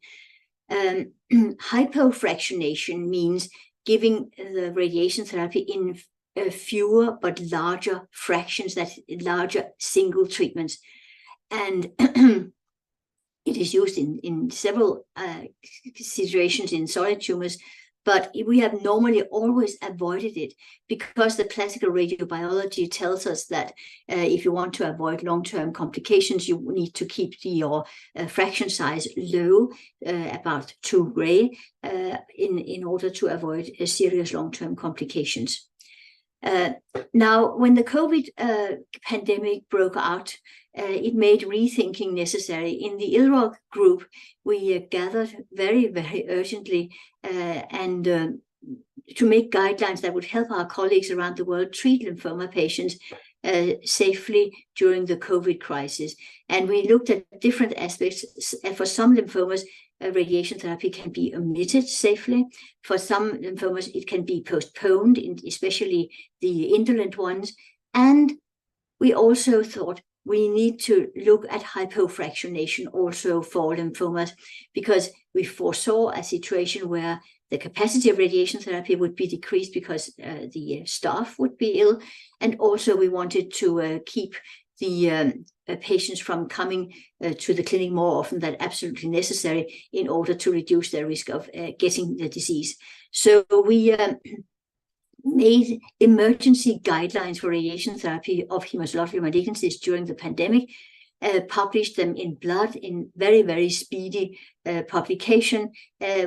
Hypofractionation means giving the radiation therapy in fewer but larger fractions, that larger single treatments. And it is used in several situations in solid tumors, but we have normally always avoided it because the classical radiobiology tells us that if you want to avoid long-term complications, you need to keep your fraction size low, about 2 gray, in order to avoid serious long-term complications. Now, when the COVID pandemic broke out, it made rethinking necessary. In the ILROG group, we gathered very, very urgently and to make guidelines that would help our colleagues around the world treat lymphoma patients safely during the COVID crisis. And we looked at different aspects. For some lymphomas, radiation therapy can be omitted safely. For some lymphomas, it can be postponed, especially the indolent ones. And we also thought we need to look at hypofractionation also for lymphomas, because we foresaw a situation where the capacity of radiation therapy would be decreased because the staff would be ill. And also we wanted to keep the patients from coming to the clinic more often than absolutely necessary in order to reduce their risk of getting the disease. So we made emergency guidelines for radiation therapy of hematological malignancies during the pandemic, published them in Blood in very, very speedy publication,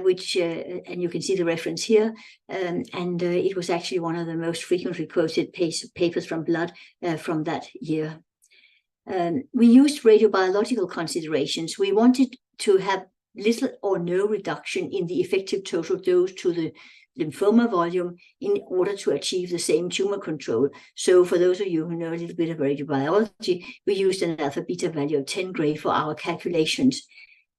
which, and you can see the reference here, and it was actually one of the most frequently quoted papers from Blood from that year. We used radiobiological considerations. We wanted to have little or no reduction in the effective total dose to the lymphoma volume in order to achieve the same tumor control. So for those of you who know a little bit of radiobiology, we used an alpha beta value of 10 gray for our calculations.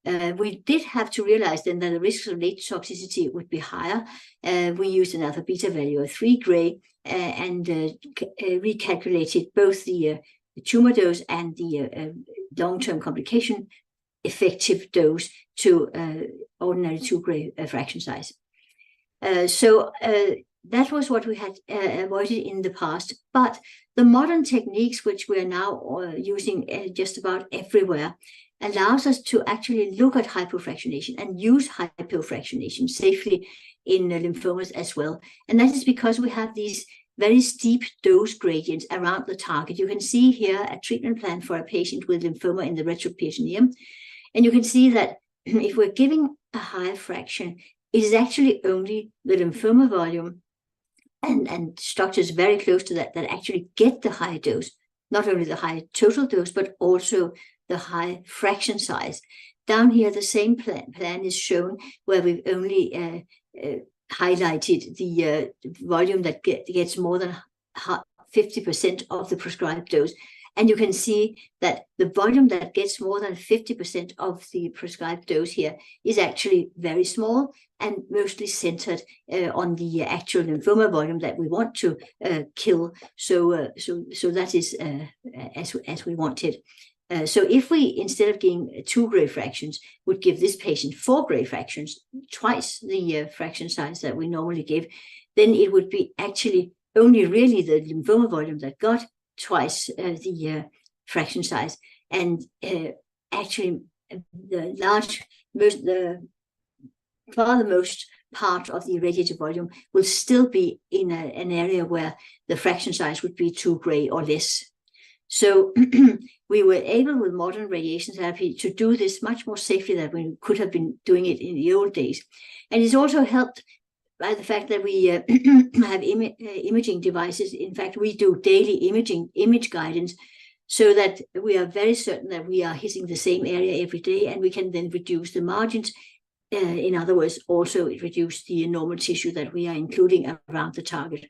We did have to realize then that the risks of late toxicity would be higher. We used an alpha beta value of 3 gray and recalculated both the tumor dose and the long-term complication effective dose to ordinary 2 gray fraction size. So that was what we had avoided in the past. But the modern techniques, which we are now using just about everywhere, allows us to actually look at hypofractionation and use hypofractionation safely in lymphomas as well. And that is because we have these very steep dose gradients around the target. You can see here a treatment plan for a patient with lymphoma in the retroperitoneum. And you can see that if we're giving a high fraction, it is actually only the lymphoma volume and structures very close to that actually get the high dose, not only the high total dose, but also the high fraction size. Down here, the same plan is shown where we've only highlighted the volume that gets more than 50% of the prescribed dose. And you can see that the volume that gets more than 50% of the prescribed dose here is actually very small and mostly centered on the actual lymphoma volume that we want to kill. So that is as we wanted. So if we, instead of giving 2 gray fractions, would give this patient 4 gray fractions, twice the fraction size that we normally give, then it would be actually only really the lymphoma volume that got twice the fraction size. And actually, the most part of the irradiated volume will still be in an area where the fraction size would be 2 gray or less. So we were able with modern radiation therapy to do this much more safely than we could have been doing it in the old days. And it's also helped by the fact that we have imaging devices. In fact, we do daily image guidance, so that we are very certain that we are hitting the same area every day, and we can then reduce the margins. In other words, also reduce the normal tissue that we are including around the target.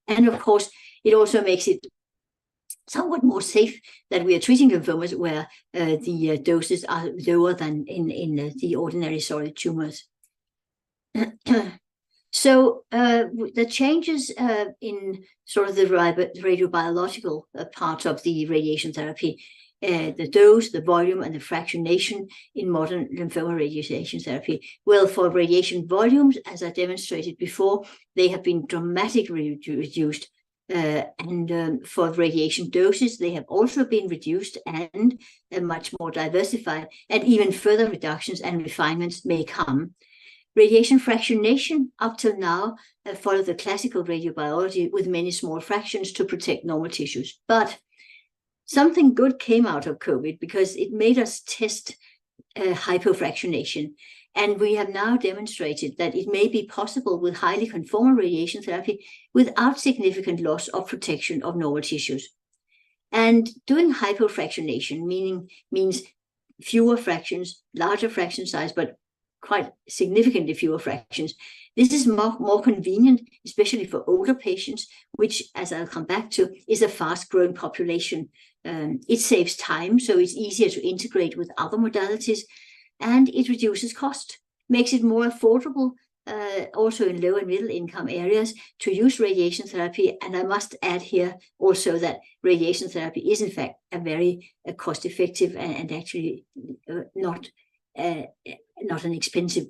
And of course, it also makes it somewhat more safe that we are treating lymphomas where the doses are lower than in the ordinary solid tumors. So the changes in sort of the radiobiological part of the radiation therapy, the dose, the volume, and the fractionation in modern lymphoma radiation therapy. Well, for radiation volumes, as I demonstrated before, they have been dramatically reduced. And for radiation doses, they have also been reduced and much more diversified, and even further reductions and refinements may come. Radiation fractionation up till now followed the classical radiobiology with many small fractions to protect normal tissues. But something good came out of COVID, because it made us test hypofractionation. And we have now demonstrated that it may be possible with highly conformal radiation therapy without significant loss of protection of normal tissues. And doing hypofractionation means fewer fractions, larger fraction size, but quite significantly fewer fractions. This is more convenient, especially for older patients, which, as I'll come back to, is a fast-growing population. It saves time, so it's easier to integrate with other modalities, and it reduces cost, makes it more affordable, also in low and middle income areas, to use radiation therapy. And I must add here also that radiation therapy is in fact a very cost-effective and actually not an expensive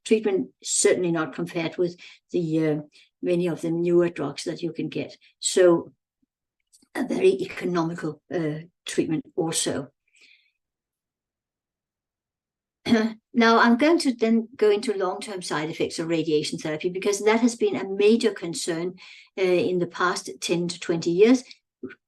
treatment, certainly not compared with the many of the newer drugs that you can get. So a very economical treatment also. Now, I'm going to then go into long-term side effects of radiation therapy, because that has been a major concern in the past 10 to 20 years,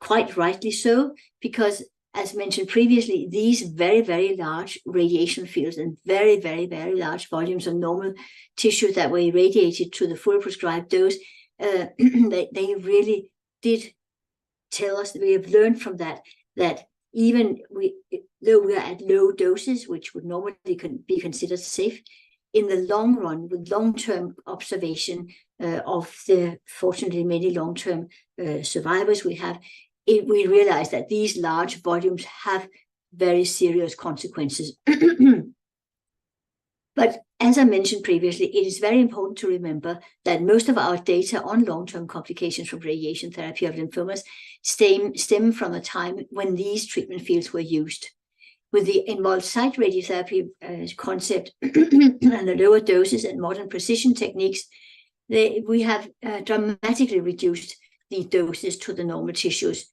quite rightly so, because, as mentioned previously, these very, very large radiation fields and very, very, very large volumes of normal tissue that were irradiated to the full prescribed dose, they really did tell us, that we have learned from that even though we are at low doses, which would normally be considered safe, in the long run, with long-term observation of the fortunately many long-term survivors we have, we realize that these large volumes have very serious consequences. But as I mentioned previously, it is very important to remember that most of our data on long-term complications from radiation therapy of lymphomas stem from a time when these treatment fields were used. With the involved site radiotherapy concept and the lower doses and modern precision techniques, we have dramatically reduced the doses to the normal tissues.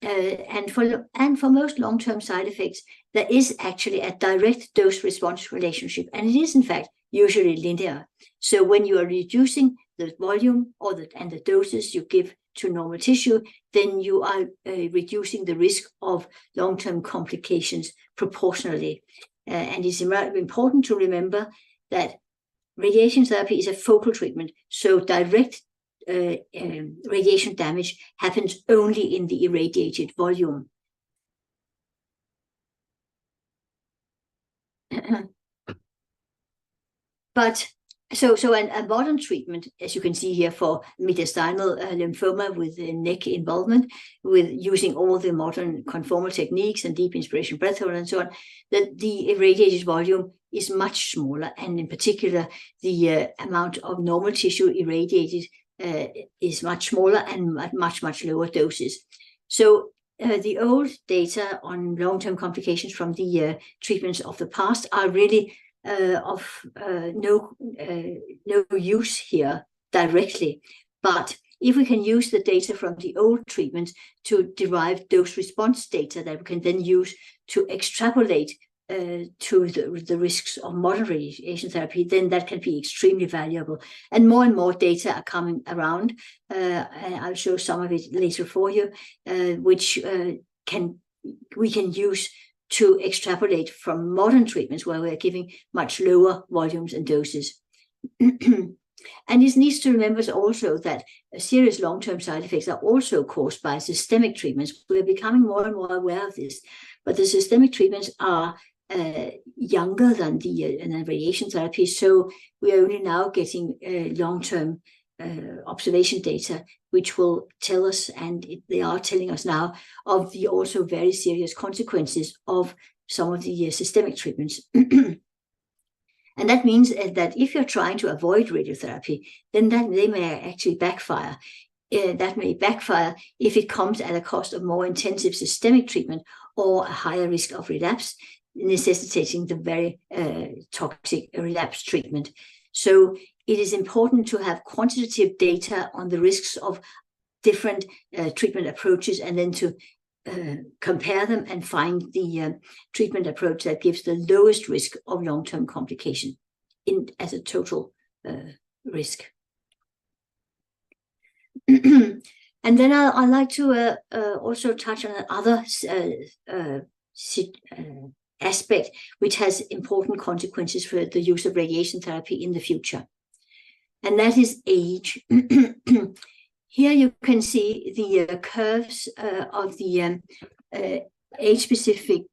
And for most long-term side effects, there is actually a direct dose-response relationship, and it is in fact usually linear. So when you are reducing the volume and the doses you give to normal tissue, then you are reducing the risk of long-term complications proportionally. And it's important to remember that radiation therapy is a focal treatment, so direct radiation damage happens only in the irradiated volume. But a modern treatment, as you can see here, for mediastinal lymphoma with neck involvement, with using all the modern conformal techniques and deep inspiration, breath hold, and so on, that the irradiated volume is much smaller, and in particular, the amount of normal tissue irradiated is much smaller and at much lower doses. So the old data on long-term complications from the treatments of the past are really of no use here directly. But if we can use the data from the old treatments to derive dose response data that we can then use to extrapolate to the risks of modern radiation therapy, then that can be extremely valuable. And more data are coming around. I'll show some of it later for you, which we can use to extrapolate from modern treatments where we're giving much lower volumes and doses. And it needs to remember also that serious long-term side effects are also caused by systemic treatments. We're becoming more and more aware of this, but the systemic treatments are younger than the radiation therapy. So we are only now getting long-term observation data, which will tell us, and they are telling us now, of the also very serious consequences of some of the systemic treatments. And that means that if you're trying to avoid radiotherapy, then they may actually backfire. That may backfire if it comes at a cost of more intensive systemic treatment or a higher risk of relapse, necessitating the very toxic relapse treatment. So it is important to have quantitative data on the risks of different treatment approaches, and then to compare them and find the treatment approach that gives the lowest risk of long-term complication as a total risk. And then I'd like to also touch on another aspect which has important consequences for the use of radiation therapy in the future, and that is age. Here you can see the curves of the age-specific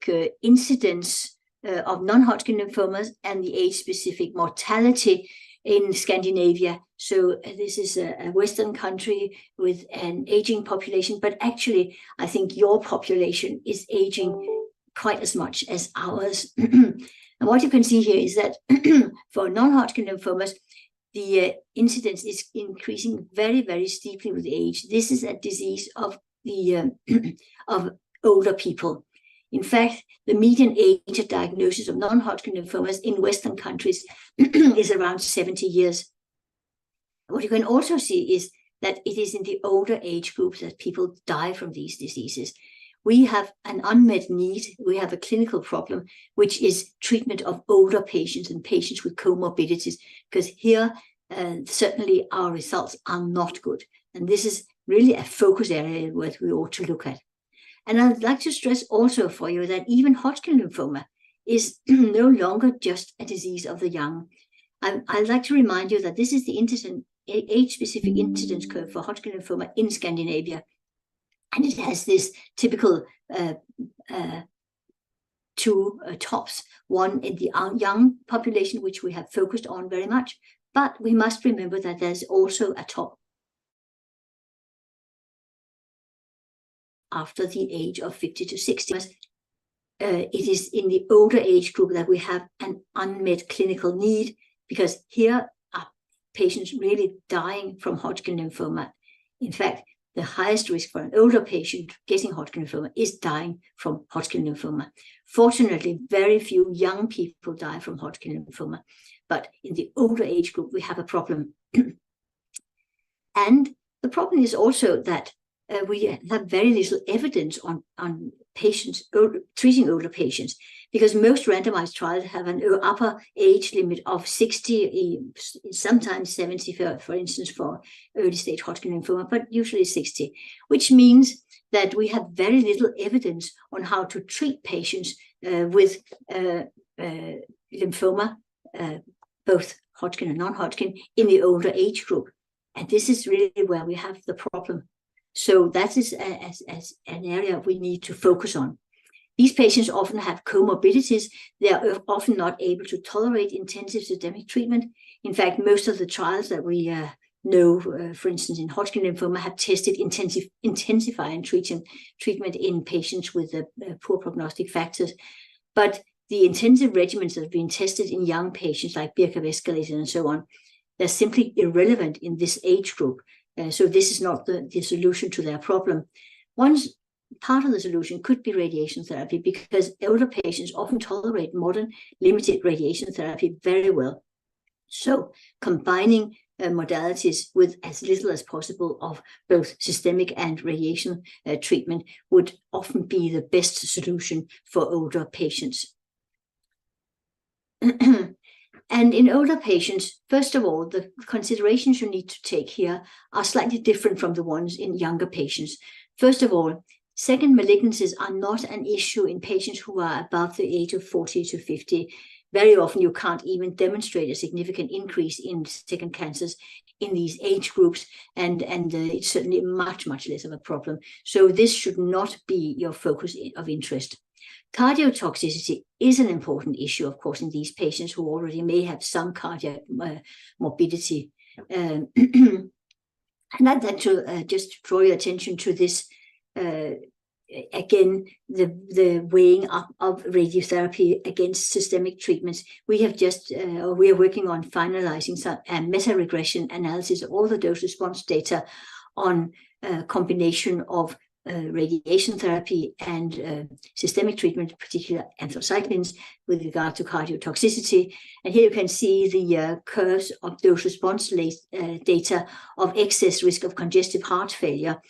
incidence of non-Hodgkin lymphomas and the age-specific mortality in Scandinavia. So this is a Western country with an aging population, but actually I think your population is aging quite as much as ours. And what you can see here is that for non-Hodgkin lymphomas, the incidence is increasing very steeply with age. This is a disease of the of older people. In fact, the median age of diagnosis of non-Hodgkin lymphomas in Western countries is around 70 years. What you can also see is that it is in the older age groups that people die from these diseases. We have an unmet need. We have a clinical problem, which is treatment of older patients and patients with comorbidities, because here certainly our results are not good. And this is really a focus area where we ought to look at. And I'd like to stress also for you that even Hodgkin lymphoma is no longer just a disease of the young. I'd like to remind you that this is the age-specific incidence curve for Hodgkin lymphoma in Scandinavia. And it has this typical two tops, one in the young population, which we have focused on very much, but we must remember that there's also a top after the age of 50 to 60. It is in the older age group that we have an unmet clinical need, because here are patients really dying from Hodgkin lymphoma. In fact, the highest risk for an older patient getting Hodgkin lymphoma is dying from Hodgkin lymphoma. Fortunately, very few young people die from Hodgkin lymphoma, but in the older age group, we have a problem. And the problem is also that we have very little evidence on patients treating older patients, because most randomized trials have an upper age limit of 60, sometimes 70, for instance, for early stage Hodgkin lymphoma, but usually 60, which means that we have very little evidence on how to treat patients with lymphoma, both Hodgkin and non-Hodgkin, in the older age group. And this is really where we have the problem. So that is an area we need to focus on. These patients often have comorbidities. They are often not able to tolerate intensive systemic treatment. In fact, most of the trials that we know, for instance, in Hodgkin lymphoma, have tested intensifying treatment in patients with poor prognostic factors. But the intensive regimens that have been tested in young patients like Birka-Escalator and so on, they're simply irrelevant in this age group. So this is not the solution to their problem. One part of the solution could be radiation therapy, because older patients often tolerate modern limited radiation therapy very well. So combining modalities with as little as possible of both systemic and radiation treatment would often be the best solution for older patients. And in older patients, first of all, the considerations you need to take here are slightly different from the ones in younger patients. First of all, second malignancies are not an issue in patients who are above the age of 40 to 50. Very often you can't even demonstrate a significant increase in second cancers in these age groups, and it's certainly much less of a problem. So this should not be your focus of interest. Cardiotoxicity is an important issue, of course, in these patients who already may have some cardiac morbidity. And I'd like to just draw your attention to this, again, the weighing up of radiotherapy against systemic treatments. We have just, we are working on finalizing some meta-regression analysis of all the dose response data on combination of radiation therapy and systemic treatment, in particular anthracyclines, with regard to cardiotoxicity. And here you can see the curves of dose response data of excess risk of congestive heart failure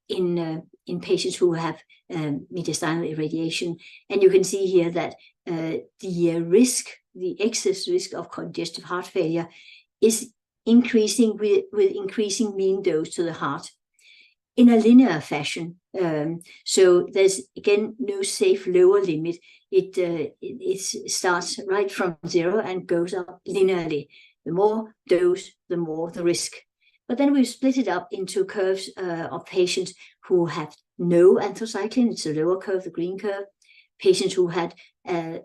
in patients who have mediastinal irradiation. And you can see here that the excess risk of congestive heart failure is increasing with increasing mean dose to the heart in a linear fashion. So there's, again, no safe lower limit. It starts right from zero and goes up linearly. The more dose, the more the risk. But then we've split it up into curves of patients who have no anthracycline. It's a lower curve, the green curve. Patients who had a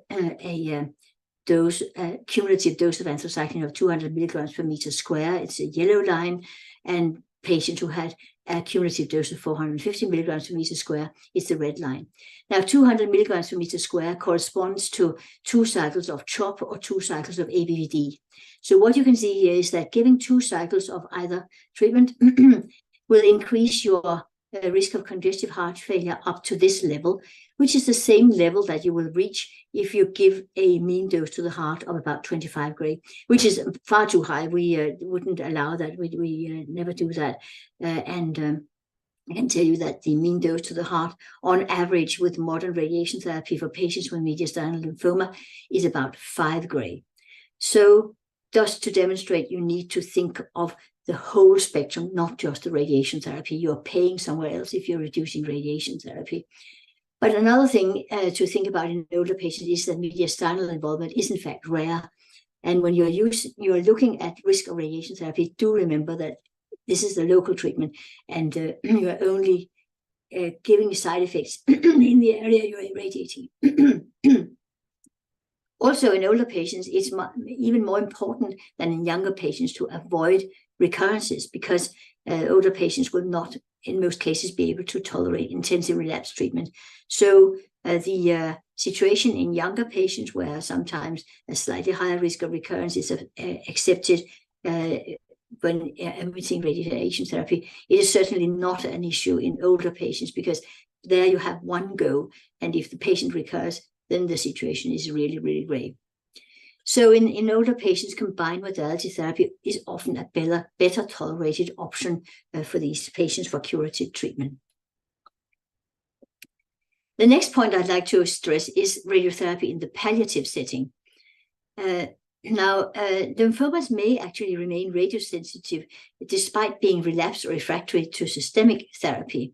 cumulative dose of anthracycline of 200 milligrams per meter square. It's a yellow line. And patients who had a cumulative dose of 450 milligrams per meter square is the red line. Now, 200 milligrams per meter square corresponds to 2 cycles of CHOP or 2 cycles of ABVD. So what you can see here is that giving 2 cycles of either treatment will increase your risk of congestive heart failure up to this level, which is the same level that you will reach if you give a mean dose to the heart of about 25 gray, which is far too high. We wouldn't allow that. We never do that. I can tell you that the mean dose to the heart on average with modern radiation therapy for patients with mediastinal lymphoma is about 5 gray. So just to demonstrate, you need to think of the whole spectrum, not just the radiation therapy. You're paying somewhere else if you're reducing radiation therapy. But another thing to think about in older patients is that mediastinal involvement is in fact rare. And when you're looking at risk of radiation therapy, do remember that this is the local treatment, and you're only giving side effects in the area you're irradiating. Also, in older patients, it's even more important than in younger patients to avoid recurrences, because older patients will not, in most cases, be able to tolerate intensive relapse treatment. So the situation in younger patients where sometimes a slightly higher risk of recurrence is accepted when omitting radiation therapy, it is certainly not an issue in older patients, because there you have one go, and if the patient recurs, then the situation is really, really grave. So in older patients, combined modality therapy is often a better tolerated option for these patients for curative treatment. The next point I'd like to stress is radiotherapy in the palliative setting. Now, lymphomas may actually remain radiosensitive despite being relapsed or refractory to systemic therapy.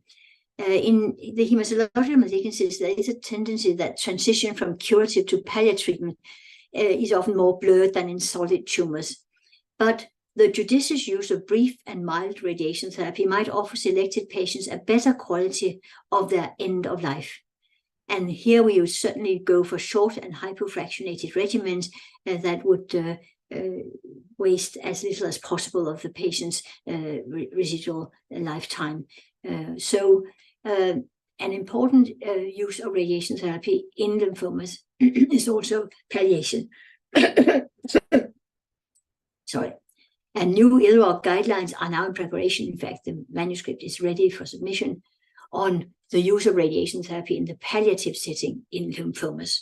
In the hematological malignancies, there is a tendency that transition from curative to palliative treatment is often more blurred than in solid tumors. But the judicious use of brief and mild radiation therapy might offer selected patients a better quality of their end of life. And here we would certainly go for short and hypofractionated regimens that would waste as little as possible of the patient's residual lifetime. An important use of radiation therapy in lymphomas is also palliation. Sorry. And new ILROC guidelines are now in preparation. In fact, the manuscript is ready for submission on the use of radiation therapy in the palliative setting in lymphomas.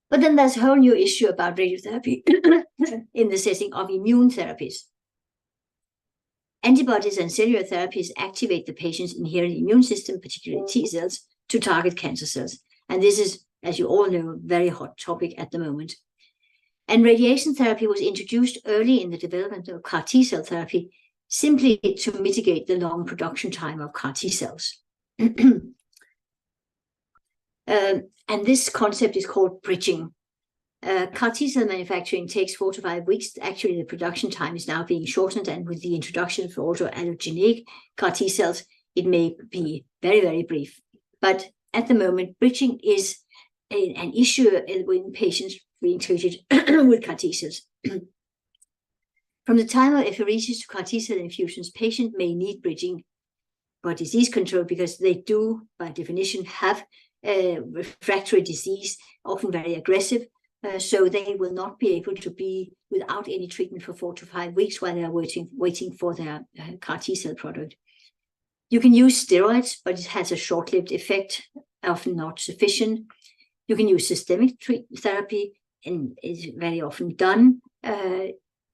But then there's a whole new issue about radiotherapy in the setting of immune therapies. Antibodies and cellular therapies activate the patient's inherent immune system, particularly T cells, to target cancer cells. And this is, as you all know, a very hot topic at the moment. And radiation therapy was introduced early in the development of CAR T cell therapy simply to mitigate the long production time of CAR T cells. And this concept is called bridging. CAR T cell manufacturing takes 4 to 5 weeks. Actually, the production time is now being shortened, and with the introduction of also allogeneic CAR T cells, it may be very, very brief. But at the moment, bridging is an issue when patients being treated with CAR T cells. From the time of apheresis to CAR T cell infusions, patients may need bridging for disease control because they do, by definition, have refractory disease, often very aggressive. So they will not be able to be without any treatment for 4 to 5 weeks while they are waiting for their CAR T cell product. You can use steroids, but it has a short-lived effect, often not sufficient. You can use systemic therapy, and it's very often done,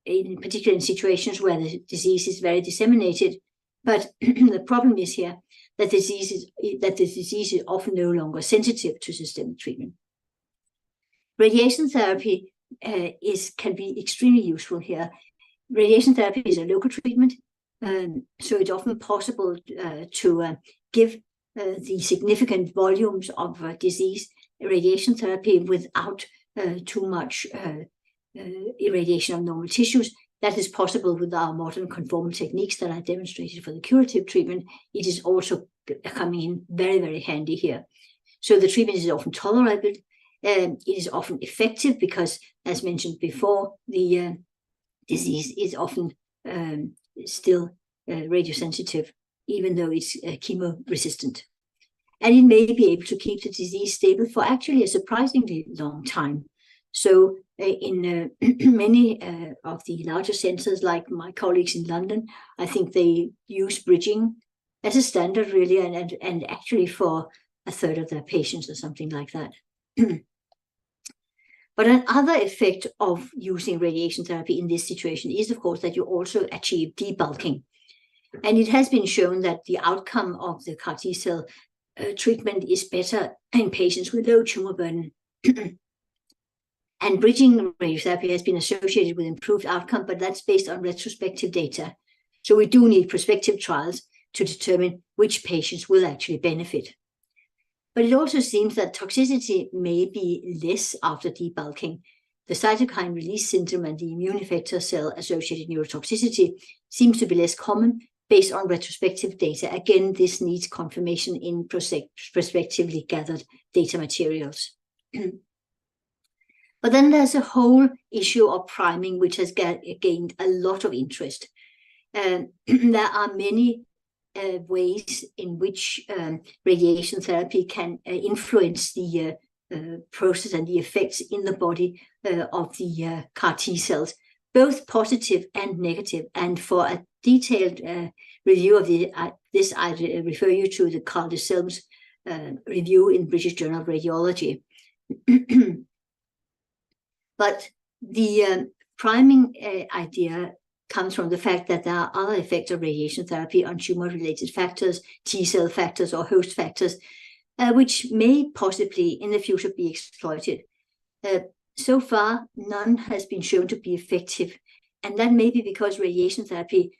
in particular in situations where the disease is very disseminated. But the problem is here that the disease is often no longer sensitive to systemic treatment. Radiation therapy can be extremely useful here. Radiation therapy is a local treatment, so it's often possible to give the significant volumes of disease radiation therapy without too much irradiation of normal tissues. That is possible with our modern conformal techniques that I demonstrated for the curative treatment. It is also coming in very, very handy here. So the treatment is often tolerable. It is often effective because, as mentioned before, the disease is often still radiosensitive, even though it's chemo-resistant. And it may be able to keep the disease stable for actually a surprisingly long time. So in many of the larger centers, like my colleagues in London, I think they use bridging as a standard, really, and actually for a third of their patients or something like that. But another effect of using radiation therapy in this situation is, of course, that you also achieve debulking. And it has been shown that the outcome of the CAR T cell treatment is better in patients with low tumor burden. And bridging radiotherapy has been associated with improved outcome, but that's based on retrospective data. So we do need prospective trials to determine which patients will actually benefit. But it also seems that toxicity may be less after debulking. The cytokine release syndrome and the immune effector cell-associated neurotoxicity seems to be less common based on retrospective data. Again, this needs confirmation in prospectively gathered data materials. But then there's a whole issue of priming, which has gained a lot of interest. There are many ways in which radiation therapy can influence the process and the effects in the body of the CAR T cells, both positive and negative. And for a detailed review of this, I refer you to the Carl de Selm's review in British Journal of Radiology. But the priming idea comes from the fact that there are other effects of radiation therapy on tumor-related factors, T-cell factors or host factors, which may possibly in the future be exploited. So far, none has been shown to be effective, and that may be because radiation therapy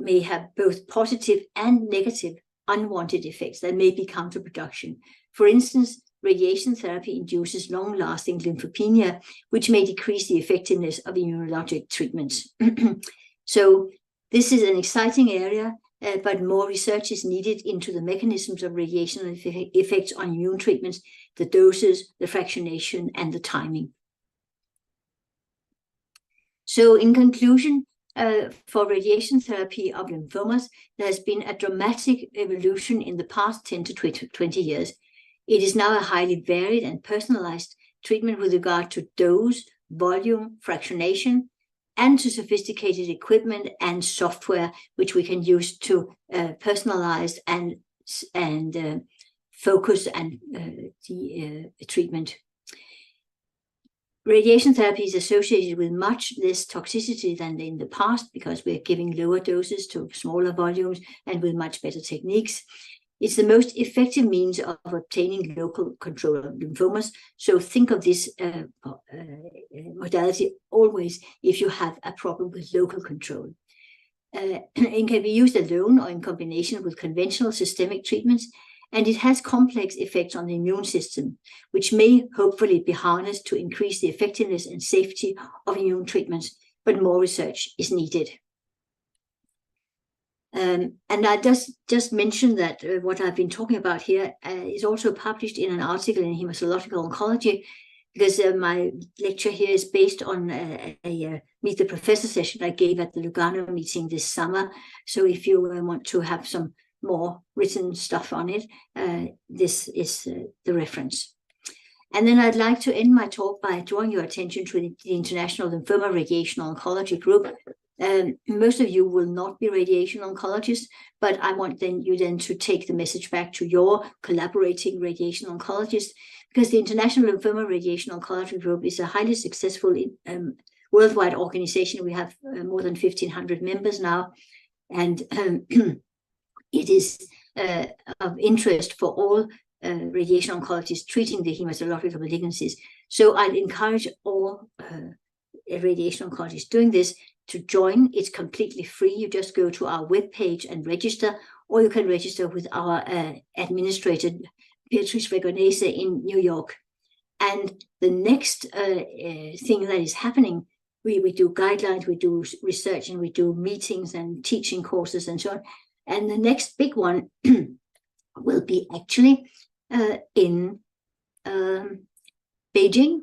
may have both positive and negative unwanted effects that may be counterproductive. For instance, radiation therapy induces long-lasting lymphopenia, which may decrease the effectiveness of immunologic treatments. So this is an exciting area, but more research is needed into the mechanisms of radiation effects on immune treatments, the doses, the fractionation, and the timing. So in conclusion, for radiation therapy of lymphomas, there has been a dramatic evolution in the past 10 to 20 years. It is now a highly varied and personalized treatment with regard to dose, volume, fractionation, and to sophisticated equipment and software, which we can use to personalize and focus and the treatment. Radiation therapy is associated with much less toxicity than in the past because we're giving lower doses to smaller volumes and with much better techniques. It's the most effective means of obtaining local control of lymphomas. So think of this modality always if you have a problem with local control. It can be used alone or in combination with conventional systemic treatments, and it has complex effects on the immune system, which may hopefully be harnessed to increase the effectiveness and safety of immune treatments, but more research is needed. And I just mentioned that what I've been talking about here is also published in an article in Hematological Oncology, because my lecture here is based on a Meet the Professor session I gave at the Lugano meeting this summer. So if you want to have some more written stuff on it, this is the reference. And then I'd like to end my talk by drawing your attention to the International Lymphoma Radiation Oncology Group. Most of you will not be radiation oncologists, but I want you to take the message back to your collaborating radiation oncologists, because the International Lymphoma Radiation Oncology Group is a highly successful worldwide organization. We have more than 1,500 members now, and it is of interest for all radiation oncologists treating the hematological malignancies. So I'd encourage all radiation oncologists doing this to join. It's completely free. You just go to our webpage and register, or you can register with our administrator, Beatrice Regonese in New York. And the next thing that is happening, we do guidelines, we do research, and we do meetings and teaching courses and so on. And the next big one will be actually in Beijing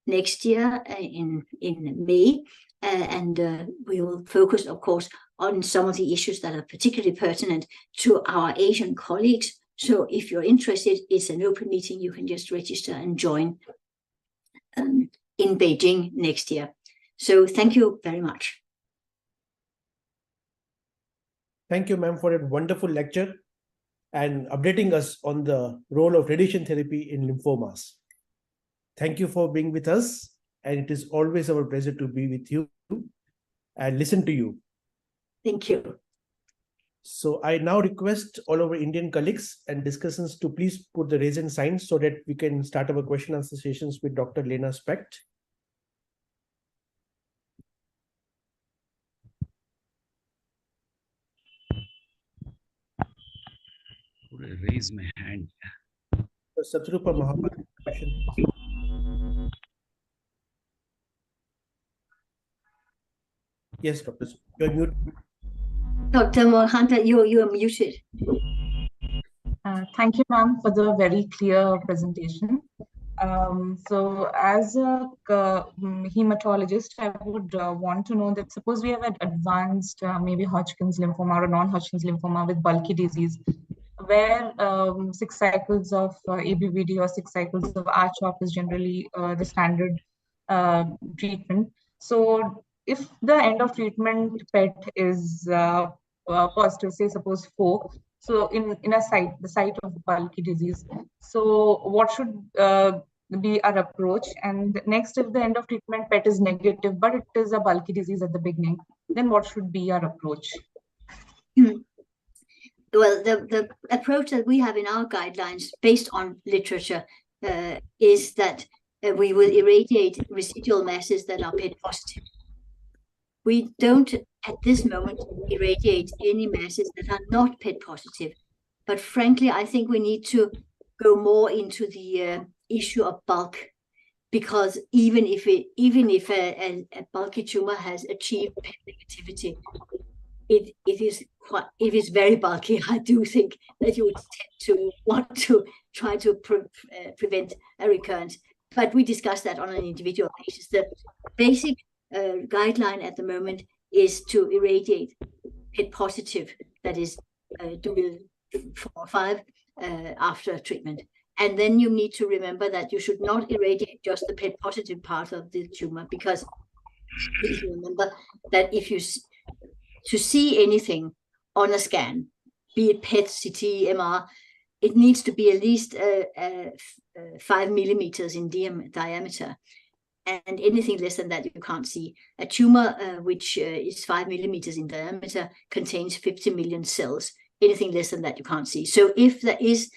next year in May. And we will focus, of course, on some of the issues that are particularly pertinent to our Asian colleagues. So if you're interested, it's an open meeting. You can just register and join in Beijing next year. So thank you very much. Thank you, ma'am, for a wonderful lecture and updating us on the role of radiation therapy in lymphomas. Thank you for being with us. And it is always our pleasure to be with you and listen to you. Thank you. So I now request all our Indian colleagues and discussants to please put the raise hand sign so that we can start our question answer sessions with Dr. Lena Specht. Raise my hand. Satrupa Mahapat, question. Yes, Doctor. You're muted. Dr. Mohanta, you are muted. Thank you, ma'am, for the very clear presentation. So as a hematologist, I would want to know that suppose we have an advanced maybe Hodgkin's lymphoma or non-Hodgkin's lymphoma with bulky disease, where 6 cycles of ABVD or 6 cycles of R-CHOP is generally the standard treatment. So if the end of treatment PET is positive, say suppose 4, so in the site of bulky disease, so what should be our approach? And next, if the end of treatment PET is negative, but it is a bulky disease at the beginning, then what should be our approach? Well, the approach that we have in our guidelines based on literature is that we will irradiate residual masses that are PET positive. We don't, at this moment, irradiate any masses that are not PET positive. But frankly, I think we need to go more into the issue of bulk, because even if a bulky tumor has achieved PET negativity, it is very bulky. I do think that you would tend to want to try to prevent a recurrence. But we discussed that on an individual basis. The basic guideline at the moment is to irradiate PET positive, that is dual 4 or 5 after treatment. And then you need to remember that you should not irradiate just the PET positive part of the tumor, because please remember that if you to see anything on a scan, be it PET, CT, MR, it needs to be at least 5 millimeters in diameter. And anything less than that, you can't see. A tumor which is 5 millimeters in diameter contains 50 million cells. Anything less than that, you can't see. So if there is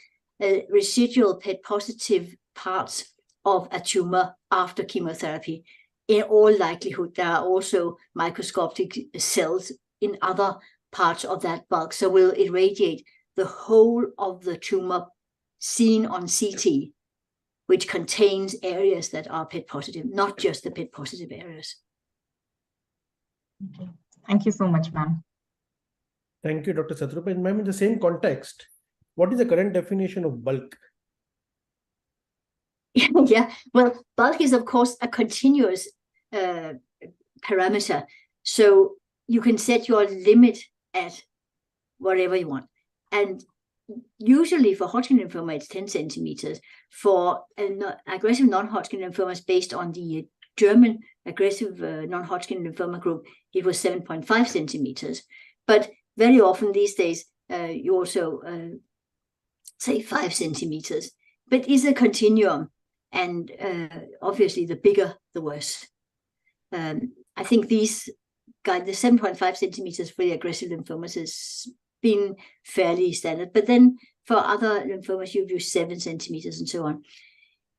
residual PET positive parts of a tumor after chemotherapy, in all likelihood, there are also microscopic cells in other parts of that bulk. So we'll irradiate the whole of the tumor seen on CT, which contains areas that are PET positive, not just the PET positive areas. Okay. Thank you so much, ma'am. Thank you, Dr. Satrupa. Ma'am, in the same context, what is the current definition of bulk? Yeah, well, bulk is, of course, a continuous parameter. So you can set your limit at whatever you want. And usually for Hodgkin lymphoma, it's 10 centimeters. For aggressive non-Hodgkin lymphomas, based on the German aggressive non-Hodgkin lymphoma group, it was 7.5 centimeters. But very often these days, you also say 5 centimeters. But it's a continuum. And obviously, the bigger, the worse. I think the 7.5 centimeters for the aggressive lymphomas has been fairly standard. But then for other lymphomas, you use 7 centimeters and so on.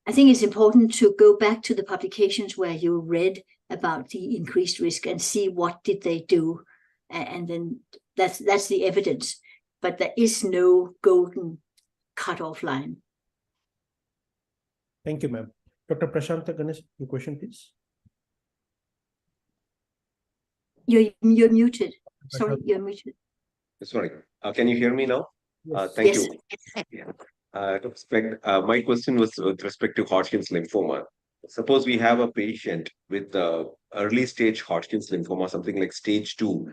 I think it's important to go back to the publications where you read about the increased risk and see what did they do. And then that's the evidence. But there is no golden cutoff line. Thank you, ma'am. Dr. Prashanta Ganesh, your question, please. You're muted. Sorry, you're muted. Sorry. Can you hear me now? Yes. Thank Yes. you. My question was with respect to Hodgkin's lymphoma. Suppose we have a patient with early stage Hodgkin's lymphoma, something like stage 2,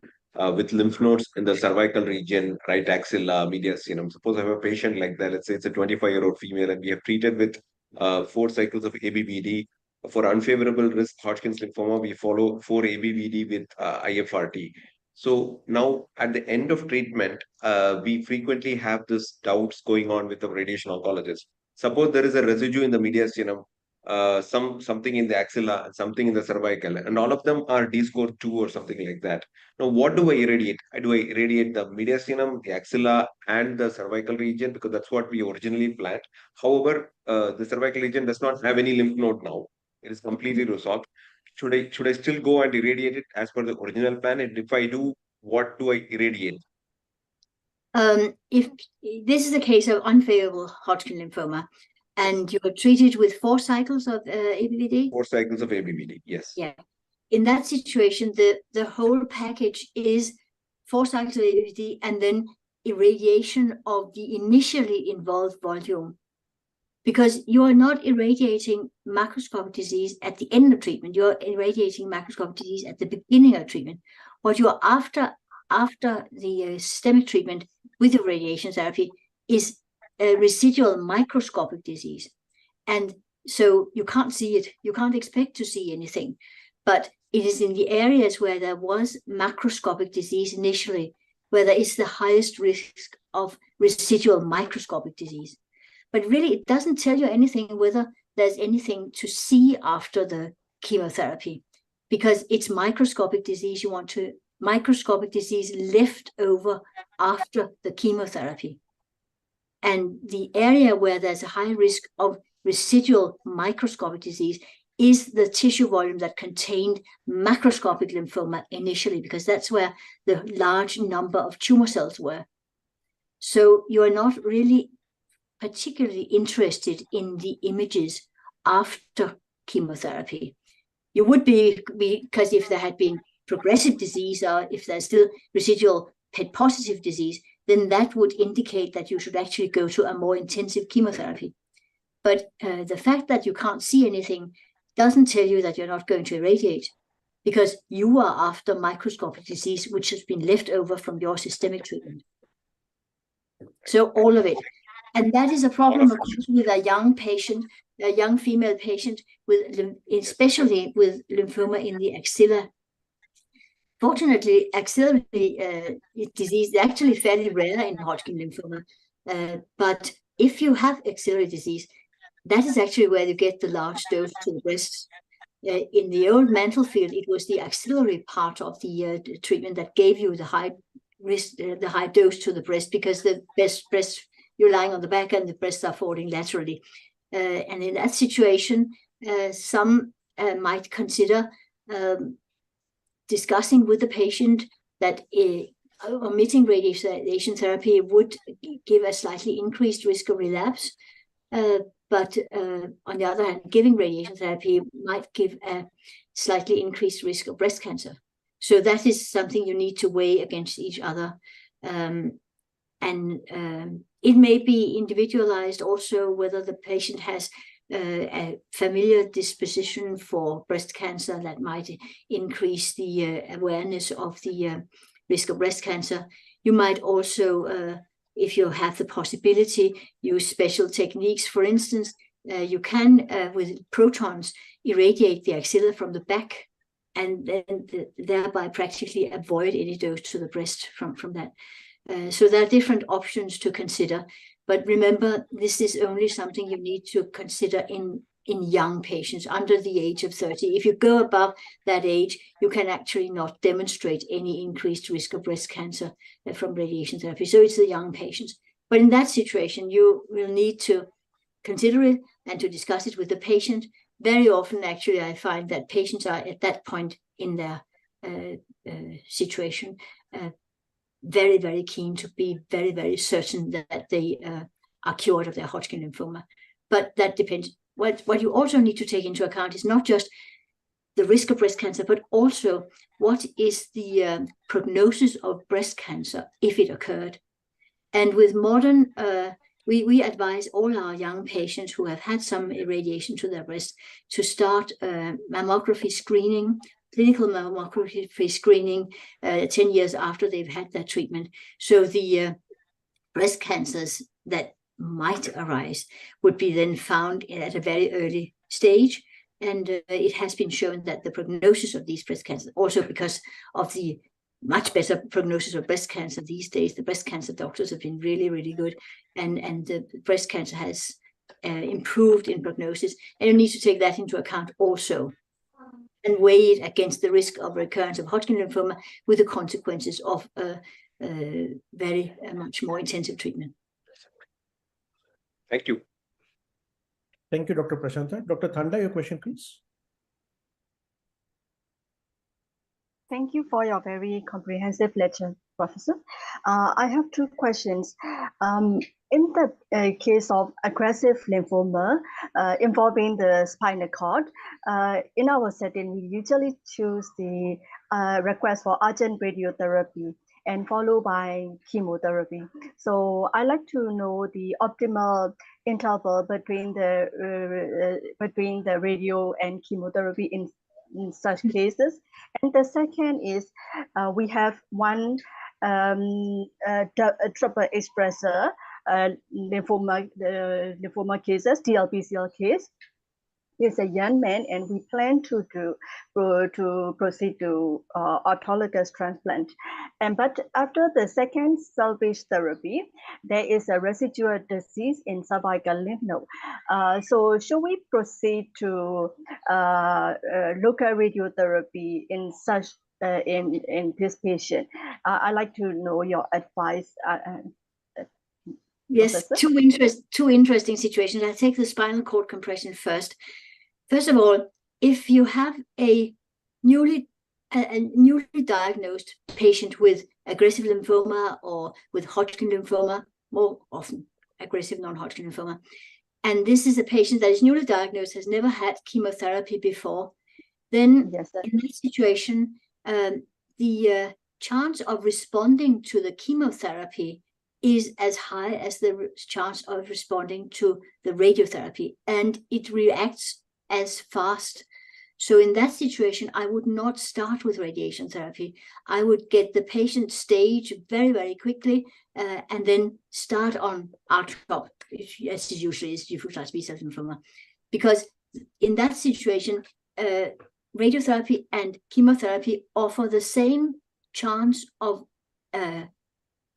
with lymph nodes in the cervical region, right axilla, mediastinum. Suppose I have a patient like that. Let's say it's a 25-year-old female, and we have treated with 4 cycles of ABVD. For unfavorable risk Hodgkin's lymphoma, we follow 4 ABVD with IFRT. So now at the end of treatment, we frequently have this doubts going on with the radiation oncologist. Suppose there is a residue in the mediastinum, something in the axilla and something in the cervical, and all of them are D-score 2 or something like that. Now, what do I irradiate? Do I irradiate the mediastinum, the axilla, and the cervical region? Because that's what we originally planned. However, the cervical region does not have any lymph node now. It is completely resolved. Should I still go and irradiate it as per the original plan? And if I do, what do I irradiate? If this is a case of unfavorable Hodgkin lymphoma, and you're treated with 4 cycles of ABVD? 4 cycles of ABVD, yes. Yeah. In that situation, the whole package is 4 cycles of ABVD and then irradiation of the initially involved volume. Because you are not irradiating macroscopic disease at the end of treatment. You're irradiating macroscopic disease at the beginning of treatment. What you're after the systemic treatment with the radiation therapy is a residual microscopic disease. And so you can't see it. You can't expect to see anything. But it is in the areas where there was macroscopic disease initially, where there is the highest risk of residual microscopic disease. But really, it doesn't tell you anything whether there's anything to see after the chemotherapy, because it's microscopic disease. You want to microscopic disease left over after the chemotherapy. And the area where there's a high risk of residual microscopic disease is the tissue volume that contained macroscopic lymphoma initially, because that's where the large number of tumor cells were. So you are not really particularly interested in the images after chemotherapy. You would be, because if there had been progressive disease, or if there's still residual PET positive disease, then that would indicate that you should actually go to a more intensive chemotherapy. But the fact that you can't see anything doesn't tell you that you're not going to irradiate, because you are after microscopic disease, which has been left over from your systemic treatment. So all of it. And that is a problem, of course, with a young patient, a young female patient, especially with lymphoma in the axilla. Fortunately, axillary disease is actually fairly rare in Hodgkin lymphoma. But if you have axillary disease, that is actually where you get the large dose to the breast. In the old Mantle field, it was the axillary part of the treatment that gave you the high risk, the high dose to the breast, because the breast, you're lying on the back and the breasts are folding laterally. And in that situation, some might consider discussing with the patient that omitting radiation therapy would give a slightly increased risk of relapse. But on the other hand, giving radiation therapy might give a slightly increased risk of breast cancer. So that is something you need to weigh against each other. It may be individualized also whether the patient has a familiar disposition for breast cancer that might increase the awareness of the risk of breast cancer. You might also, if you have the possibility, use special techniques. For instance, you can, with protons, irradiate the axilla from the back, and then thereby practically avoid any dose to the breast from that. So there are different options to consider. But remember, this is only something you need to consider in young patients under the age of 30. If you go above that age, you can actually not demonstrate any increased risk of breast cancer from radiation therapy. So it's the young patients. But in that situation, you will need to consider it and to discuss it with the patient. Very often, actually, I find that patients are at that point in their situation very, very keen to be very, very certain that they are cured of their Hodgkin lymphoma. But that depends. What you also need to take into account is not just the risk of breast cancer, but also what is the prognosis of breast cancer if it occurred. And with modern, we advise all our young patients who have had some irradiation to their breast to start mammography screening, clinical mammography screening 10 years after they've had that treatment. So the breast cancers that might arise would be then found at a very early stage. And it has been shown that the prognosis of these breast cancers, also because of the much better prognosis of breast cancer these days, the breast cancer doctors have been really, really good. And the breast cancer has improved in prognosis. And you need to take that into account also, and weigh it against the risk of recurrence of Hodgkin lymphoma with the consequences of very much more intensive treatment. Thank you. Thank you, Dr. Prashanta. Dr. Thanda, your question, please. Thank you for your very comprehensive lecture, Professor. I have two questions. In the case of aggressive lymphoma involving the spinal cord, in our setting, we usually choose the request for urgent radiotherapy and followed by chemotherapy. So I'd like to know the optimal interval between the radio and chemotherapy in such cases. And the second is we have one triple expressor lymphoma cases, DLBCL case. He's a young man, and we plan to proceed to autologous transplant. But after the second salvage therapy, there is a residual disease in cervical lymph node. So should we proceed to local radiotherapy in such in this patient? I'd like to know your advice. Yes, two interesting situations. I'll take the spinal cord compression first. First of all, if you have a newly diagnosed patient with aggressive lymphoma or with Hodgkin lymphoma, more often aggressive non-Hodgkin lymphoma, and this is a patient that is newly diagnosed, has never had chemotherapy before, then in that situation, the chance of responding to the chemotherapy is as high as the chance of responding to the radiotherapy, and it reacts as fast. So in that situation, I would not start with radiation therapy. I would get the patient stage very, very quickly, and then start on R-CHOP, as is usually is diffuse large B-cell lymphoma. Because in that situation, radiotherapy and chemotherapy offer the same chance of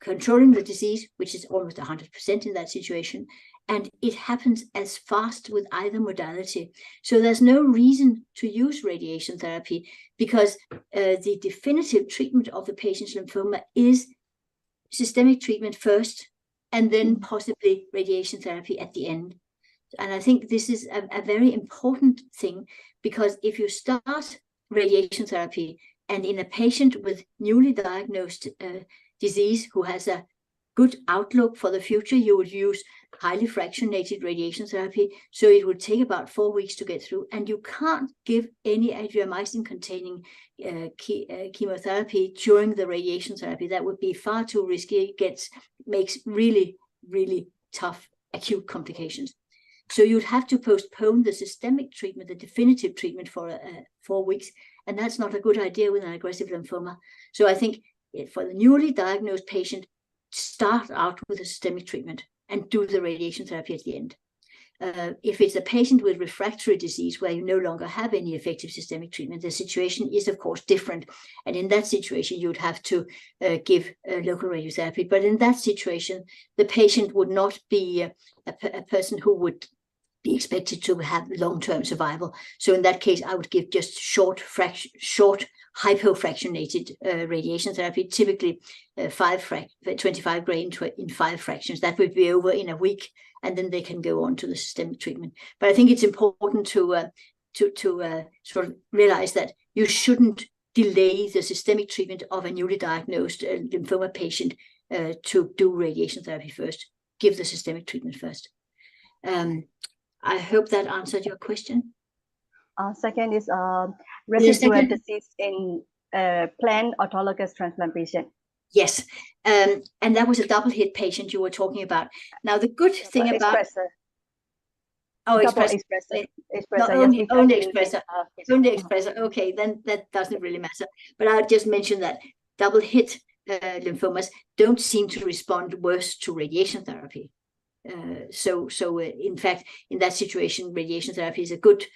controlling the disease, which is almost 100% in that situation, and it happens as fast with either modality. So there's no reason to use radiation therapy, because the definitive treatment of the patient's lymphoma is systemic treatment first, and then possibly radiation therapy at the end. And I think this is a very important thing, because if you start radiation therapy and in a patient with newly diagnosed disease who has a good outlook for the future, you would use highly fractionated radiation therapy. So it would take about 4 weeks to get through, and you can't give any adriamycin-containing chemotherapy during the radiation therapy. That would be far too risky. It makes really, really tough acute complications. So you'd have to postpone the systemic treatment, the definitive treatment, for 4 weeks, and that's not a good idea with an aggressive lymphoma. So I think for the newly diagnosed patient, start out with a systemic treatment and do the radiation therapy at the end. If it's a patient with refractory disease where you no longer have any effective systemic treatment, the situation is, of course, different. And in that situation, you would have to give local radiotherapy. But in that situation, the patient would not be a person who would be expected to have long-term survival. So in that case, I would give just short hypofractionated radiation therapy, typically 25 Gray in 5 fractions. That would be over in a week, and then they can go on to the systemic treatment. But I think it's important to sort of realize that you shouldn't delay the systemic treatment of a newly diagnosed lymphoma patient to do radiation therapy first. Give the systemic treatment first. I hope that answered your question. Second is residual disease in planned autologous transplant patient. Yes, and that was a double hit patient you were talking about. Now, the good thing about only expressor. Okay, then that doesn't really matter. But I'll just mention that double hit lymphomas don't seem to respond worse to radiation therapy. So in fact, in that situation, radiation therapy is a good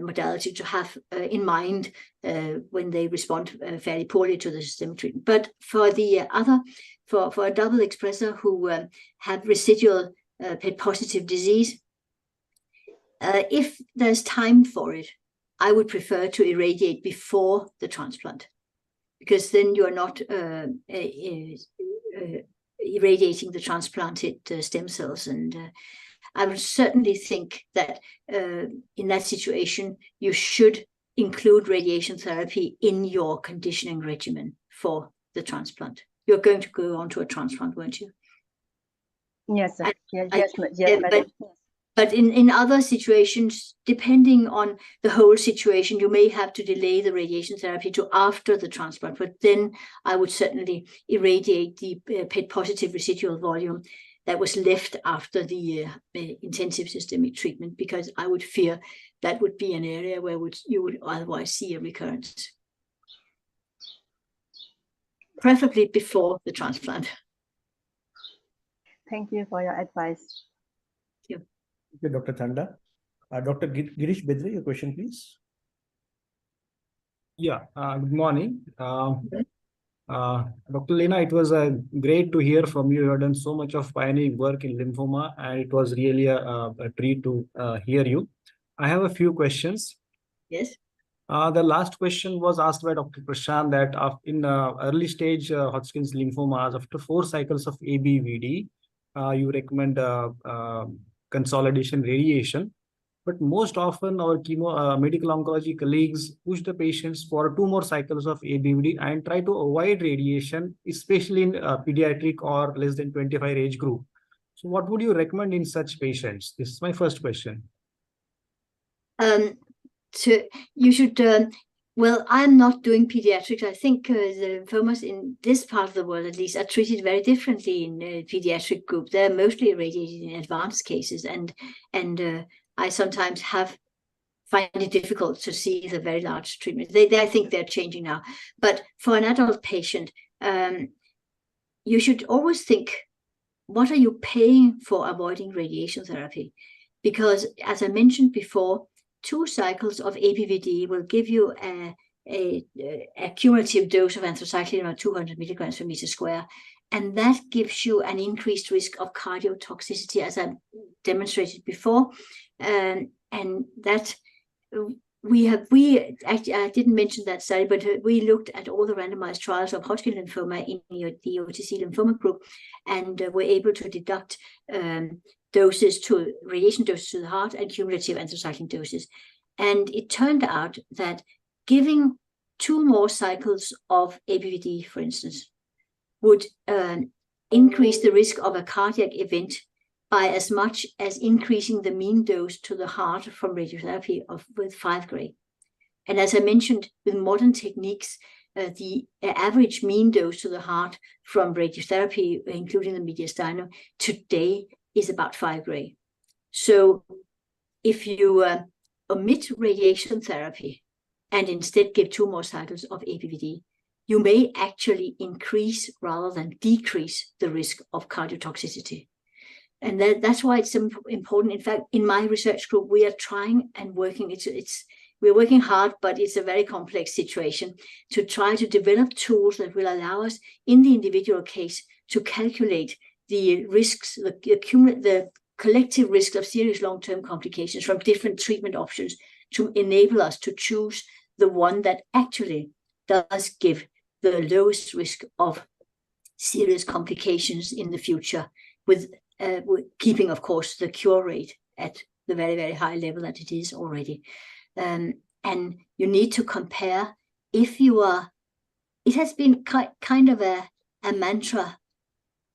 modality to have in mind when they respond fairly poorly to the systemic treatment. But for the for a double expressor who have residual PET positive disease, if there's time for it, I would prefer to irradiate before the transplant, because then you are not irradiating the transplanted stem cells. And I would certainly think that in that situation, you should include radiation therapy in your conditioning regimen for the transplant. You're going to go on to a transplant, weren't you? Yes, sir. Yes, but in other situations, depending on the whole situation, you may have to delay the radiation therapy to after the transplant. But then I would certainly irradiate the PET positive residual volume that was left after the intensive systemic treatment, because I would fear that would be an area where you would otherwise see a recurrence. Preferably before the transplant. Thank you for your advice. Thank you. Thank you, Dr. Thanda. Dr. Girish Bedre, your question, please. Yeah, good morning. Dr. Lena, it was great to hear from you. You have done so much of pioneering work in lymphoma, and it was really a treat to hear you. I have a few questions. Yes. The last question was asked by Dr. Prashant that in early stage Hodgkin's lymphomas, after 4 cycles of ABVD, you recommend consolidation radiation. But most often our medical oncology colleagues push the patients for 2 more cycles of ABVD and try to avoid radiation, especially in pediatric or less than 25 age group. So what would you recommend in such patients? This is my first question. You should Well, I'm not doing pediatrics. I think the lymphomas in this part of the world, at least, are treated very differently in pediatric group. They're mostly irradiated in advanced cases, and I sometimes find it difficult to see the very large treatments. I think they're changing now. But for an adult patient, you should always think, what are you paying for avoiding radiation therapy? Because, as I mentioned before, 2 cycles of ABVD will give you a cumulative dose of anthracycline of 200 milligrams per meter square. And that gives you an increased risk of cardiotoxicity, as I demonstrated before. And that actually, I didn't mention that study, but we looked at all the randomized trials of Hodgkin lymphoma in the OTC lymphoma group, and were able to deduct radiation doses to the heart and cumulative anthracycline doses. And it turned out that giving 2 more cycles of ABVD, for instance, would increase the risk of a cardiac event by as much as increasing the mean dose to the heart from radiotherapy with 5 gray. And as I mentioned, with modern techniques, the average mean dose to the heart from radiotherapy, including the mediastinum, today is about 5 gray. So if you omit radiation therapy and instead give 2 more cycles of ABVD, you may actually increase rather than decrease the risk of cardiotoxicity. And that's why it's so important. In fact, in my research group, we are trying and working. We're working hard, but it's a very complex situation to try to develop tools that will allow us, in the individual case, to calculate the risks, the collective risk of serious long-term complications from different treatment options, to enable us to choose the one that actually does give the lowest risk of serious complications in the future, with keeping, of course, the cure rate at the very, very high level that it is already. And you need to compare if you are, it has been kind of a mantra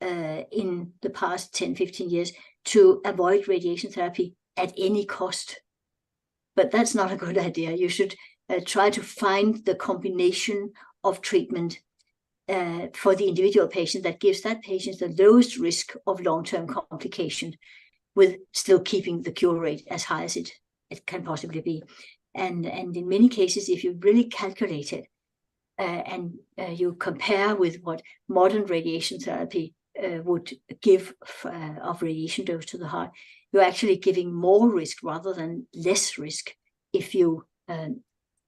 in the past 10, 15 years to avoid radiation therapy at any cost. But that's not a good idea. You should try to find the combination of treatment for the individual patient that gives that patient the lowest risk of long-term complication, with still keeping the cure rate as high as it can possibly be. And in many cases, if you really calculate it and you compare with what modern radiation therapy would give of radiation dose to the heart, you're actually giving more risk rather than less risk if you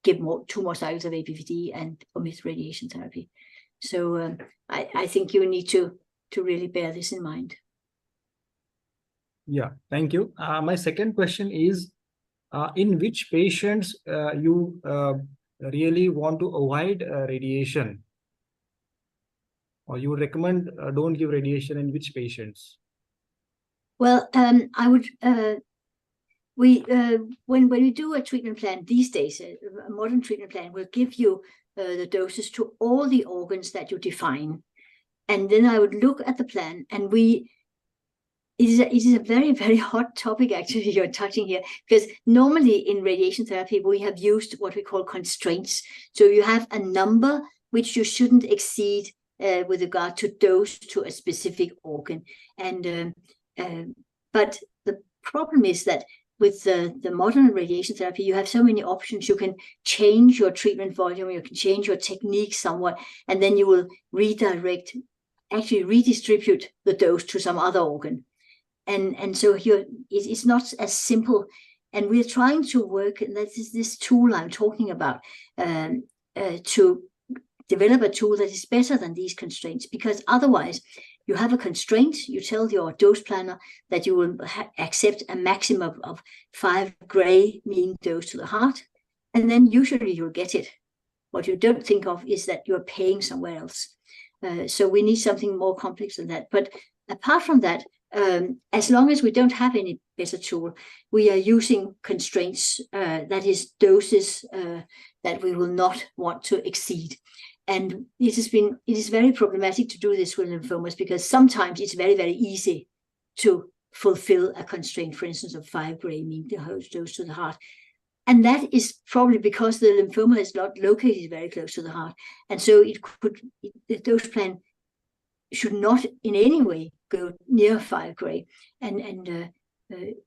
give 2 more cycles of ABVD and omit radiation therapy. So I think you need to really bear this in mind. Yeah, thank you. My second question is, in which patients you really want to avoid radiation, or you would recommend don't give radiation in which patients? Well, I would, when we do a treatment plan these days, a modern treatment plan will give you the doses to all the organs that you define. And then I would look at the plan, and it is a very, very hot topic, actually, you're touching here, because normally in radiation therapy, we have used what we call constraints. So you have a number which you shouldn't exceed with regard to dose to a specific organ. And but the problem is that with the modern radiation therapy, you have so many options. You can change your treatment volume, you can change your technique somewhat, and then you will redistribute the dose to some other organ. And so here it's not as simple. And we're trying to work, and that is this tool I'm talking about, to develop a tool that is better than these constraints, because otherwise you have a constraint. You tell your dose planner that you will accept a maximum of 5 gray mean dose to the heart, and then usually you'll get it. What you don't think of is that you're paying somewhere else. So we need something more complex than that. But apart from that, as long as we don't have any better tool, we are using constraints, that is doses that we will not want to exceed. And it is very problematic to do this with lymphomas, because sometimes it's very, very easy to fulfill a constraint, for instance, of 5 gray mean dose to the heart. And that is probably because the lymphoma is not located very close to the heart. And so the dose plan should not in any way go near 5 gray. And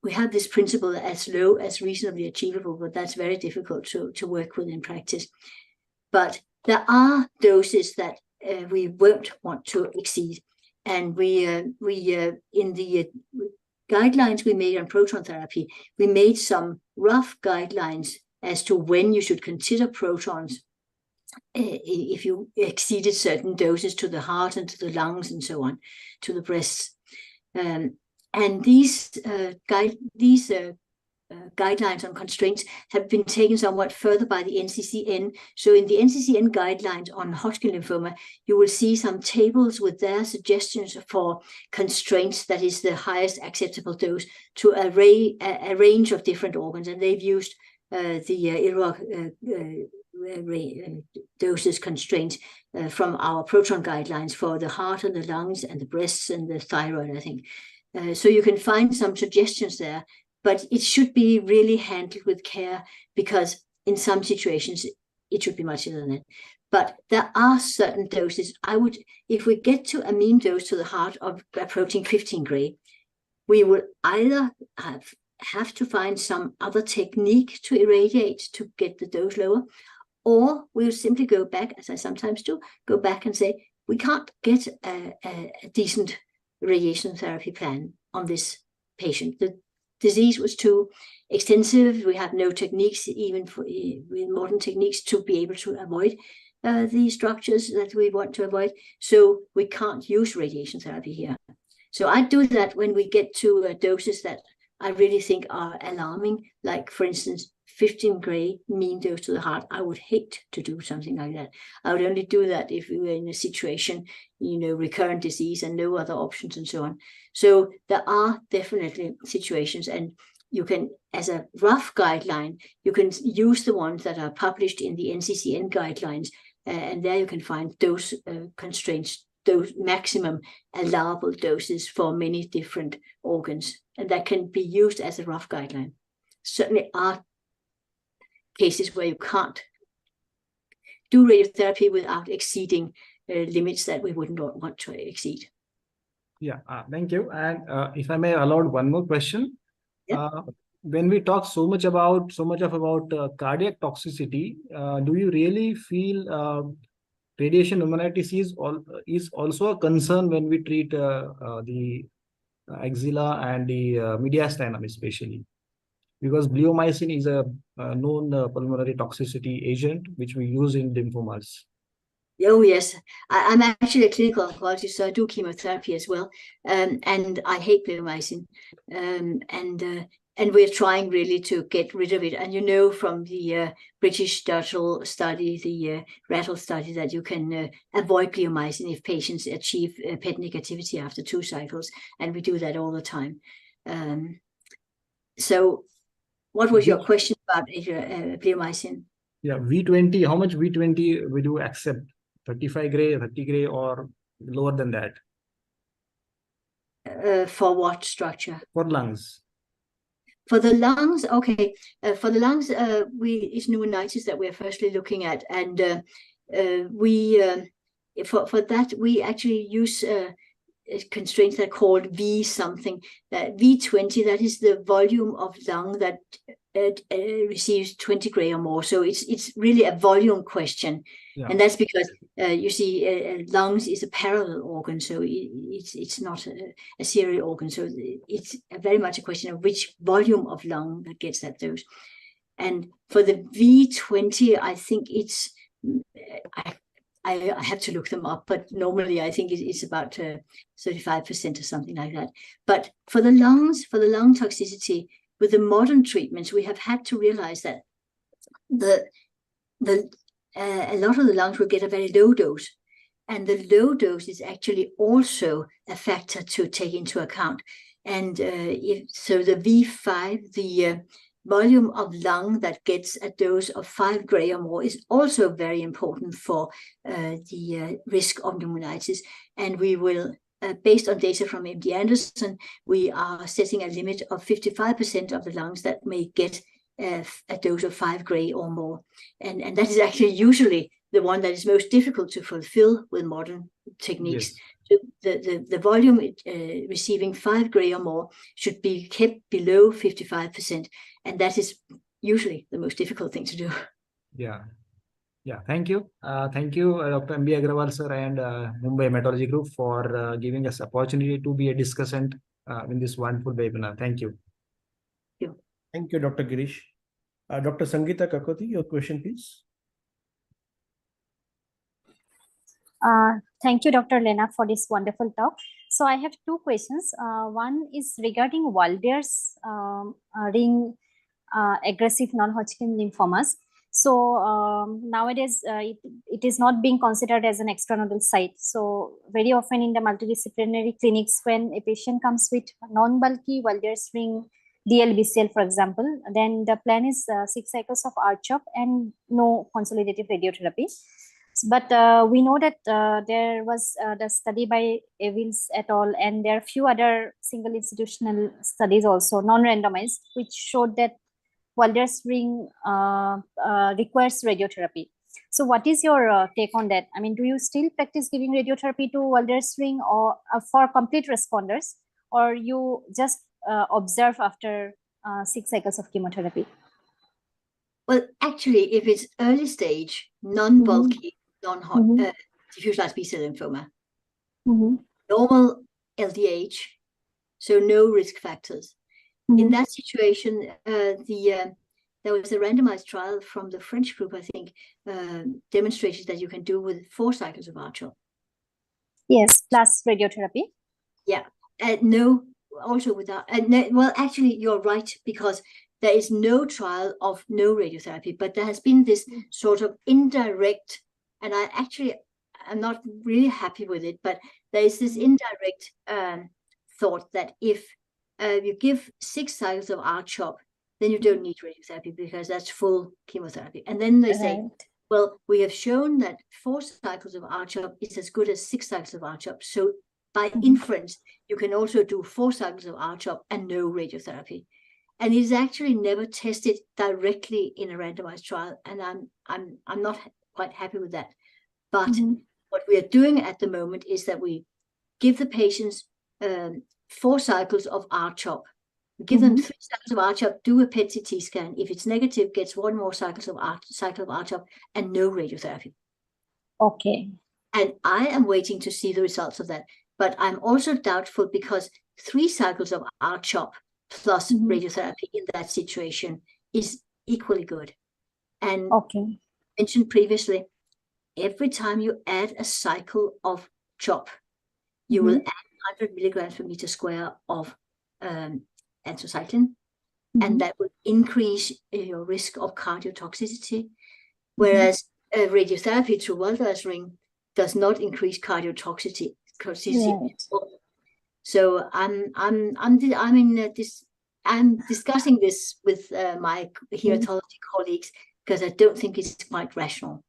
we have this principle as low as reasonably achievable, but that's very difficult to work with in practice. But there are doses that we won't want to exceed. And we in the guidelines we made on proton therapy, we made some rough guidelines as to when you should consider protons if you exceeded certain doses to the heart and to the lungs and so on, to the breasts. And these guidelines on constraints have been taken somewhat further by the NCCN. So in the NCCN guidelines on Hodgkin lymphoma, you will see some tables with their suggestions for constraints, that is the highest acceptable dose, to a range of different organs. And they've used the doses constraints from our proton guidelines for the heart and the lungs and the breasts and the thyroid, I think. So you can find some suggestions there, but it should be really handled with care, because in some situations it should be much than that. But there are certain doses. If we get to a mean dose to the heart of approaching 15 gray, we will either have to find some other technique to irradiate to get the dose lower, or we'll simply go back, as I sometimes do, go back and say, we can't get a decent radiation therapy plan on this patient. The disease was too extensive. We have no techniques, even with modern techniques, to be able to avoid the structures that we want to avoid. So we can't use radiation therapy here. So I do that when we get to doses that I really think are alarming, like, for instance, 15 gray mean dose to the heart. I would hate to do something like that. I would only do that if we were in a situation, recurrent disease and no other options and so on. So there are definitely situations, and you can, as a rough guideline, you can use the ones that are published in the NCCN guidelines, and there you can find dose constraints, dose maximum allowable doses for many different organs, and that can be used as a rough guideline. Certainly are cases where you can't do radiotherapy without exceeding limits that we wouldn't want to exceed. Yeah, thank you. And if I may allow one more question. Yeah. When we talk so much about cardiac toxicity, do you really feel radiation pneumonitis is also a concern when we treat the axilla and the mediastinum especially? Because bleomycin is a known pulmonary toxicity agent which we use in lymphomas. Oh, yes. I'm actually a clinical oncologist, so I do chemotherapy as well. And I hate bleomycin. And we're trying really to get rid of it. And from the British Dural study, the rattle study, that you can avoid bleomycin if patients achieve PET negativity after 2 cycles. And we do that all the time. So what was your question about bleomycin? Yeah, V20, how much V20 would you accept? 35 gray, 30 gray, or lower than that? For what structure? For lungs. For the lungs, okay. For the lungs, it's pneumonitis that we're firstly looking at, and for that we actually use constraints that are called V something. V20, that is the volume of lung that receives 20 gray or more. So it's really a volume question. Yeah. And that's because you see lungs is a parallel organ, so it's not a serial organ. So it's very much a question of which volume of lung that gets that dose. And for the V20, I think it's I have to look them up, but normally I think it's about 35% or something like that. But for the lungs, for the lung toxicity, with the modern treatments, we have had to realize that a lot of the lungs will get a very low dose, and the low dose is actually also a factor to take into account. And so the V5, the volume of lung that gets a dose of 5 gray or more, is also very important for the risk of pneumonitis. And we will, based on data from MD Anderson, we are setting a limit of 55% of the lungs that may get a dose of 5 gray or more. And that is actually usually the one that is most difficult to fulfill with modern techniques. Yes. So the volume receiving 5 gray or more should be kept below 55%. And that is usually the most difficult thing to do. Yeah. Yeah, thank you. Thank you, Dr. M.B. Agrawal, sir, and Mumbai Hematology Group for giving us opportunity to be a discussant in this wonderful webinar. Thank you. Thank you, Dr. Girish. Dr. Sangeeta Kakoti, your question, please. Thank you, Dr. Lena, for this wonderful talk. So I have two questions. One is regarding Walder's ring aggressive non-Hodgkin lymphomas. So nowadays, it is not being considered as an extranodal site. So very often in the multidisciplinary clinics, when a patient comes with non-bulky Walder's ring DLBCL, for example, then the plan is 6 cycles of R-CHOP and no consolidative radiotherapy. But we know that there was the study by Evans et al. And there are few other single institutional studies also, non-randomized, which showed that Walder's ring requires radiotherapy. So what is your take on that? I mean, do you still practice giving radiotherapy to Walder's ring or for complete responders, or you just observe after 6 cycles of chemotherapy? Well, actually, if it's early stage, non-bulky, non-hot, diffuse large B-cell lymphoma, normal LDH, so no risk factors. In that situation, there was a randomized trial from the French group, I think, demonstrated that you can do with 4 cycles of R-CHOP. Yes, plus radiotherapy. Yeah, no, also without, well, actually, you're right, because there is no trial of no radiotherapy, but there has been this sort of indirect, and I'm not really happy with it, but there is this indirect thought that if you give 6 cycles of R-CHOP, then you don't need radiotherapy because that's full chemotherapy. And then they say, well, we have shown that 4 cycles of R-CHOP is as good as 6 cycles of R-CHOP. So by inference, you can also do 4 cycles of R-CHOP and no radiotherapy. And it is actually never tested directly in a randomized trial, and I'm not quite happy with that. But what we are doing at the moment is that we give the patients 4 cycles of R-CHOP. We give them 3 cycles of R-CHOP, do a PET-CT scan. If it's negative, gets 1 more cycle of R-CHOP and no radiotherapy. Okay. And I am waiting to see the results of that. But I'm also doubtful because 3 cycles of R-CHOP plus radiotherapy in that situation is equally good. And mentioned previously, every time you add a cycle of CHOP, you will add 100 milligrams per meter square of anthracycline, and that will increase your risk of cardiotoxicity, whereas radiotherapy through Walder's ring does not increase cardiotoxicity. So I'm discussing this with my hematology colleagues because I don't think it's quite rational.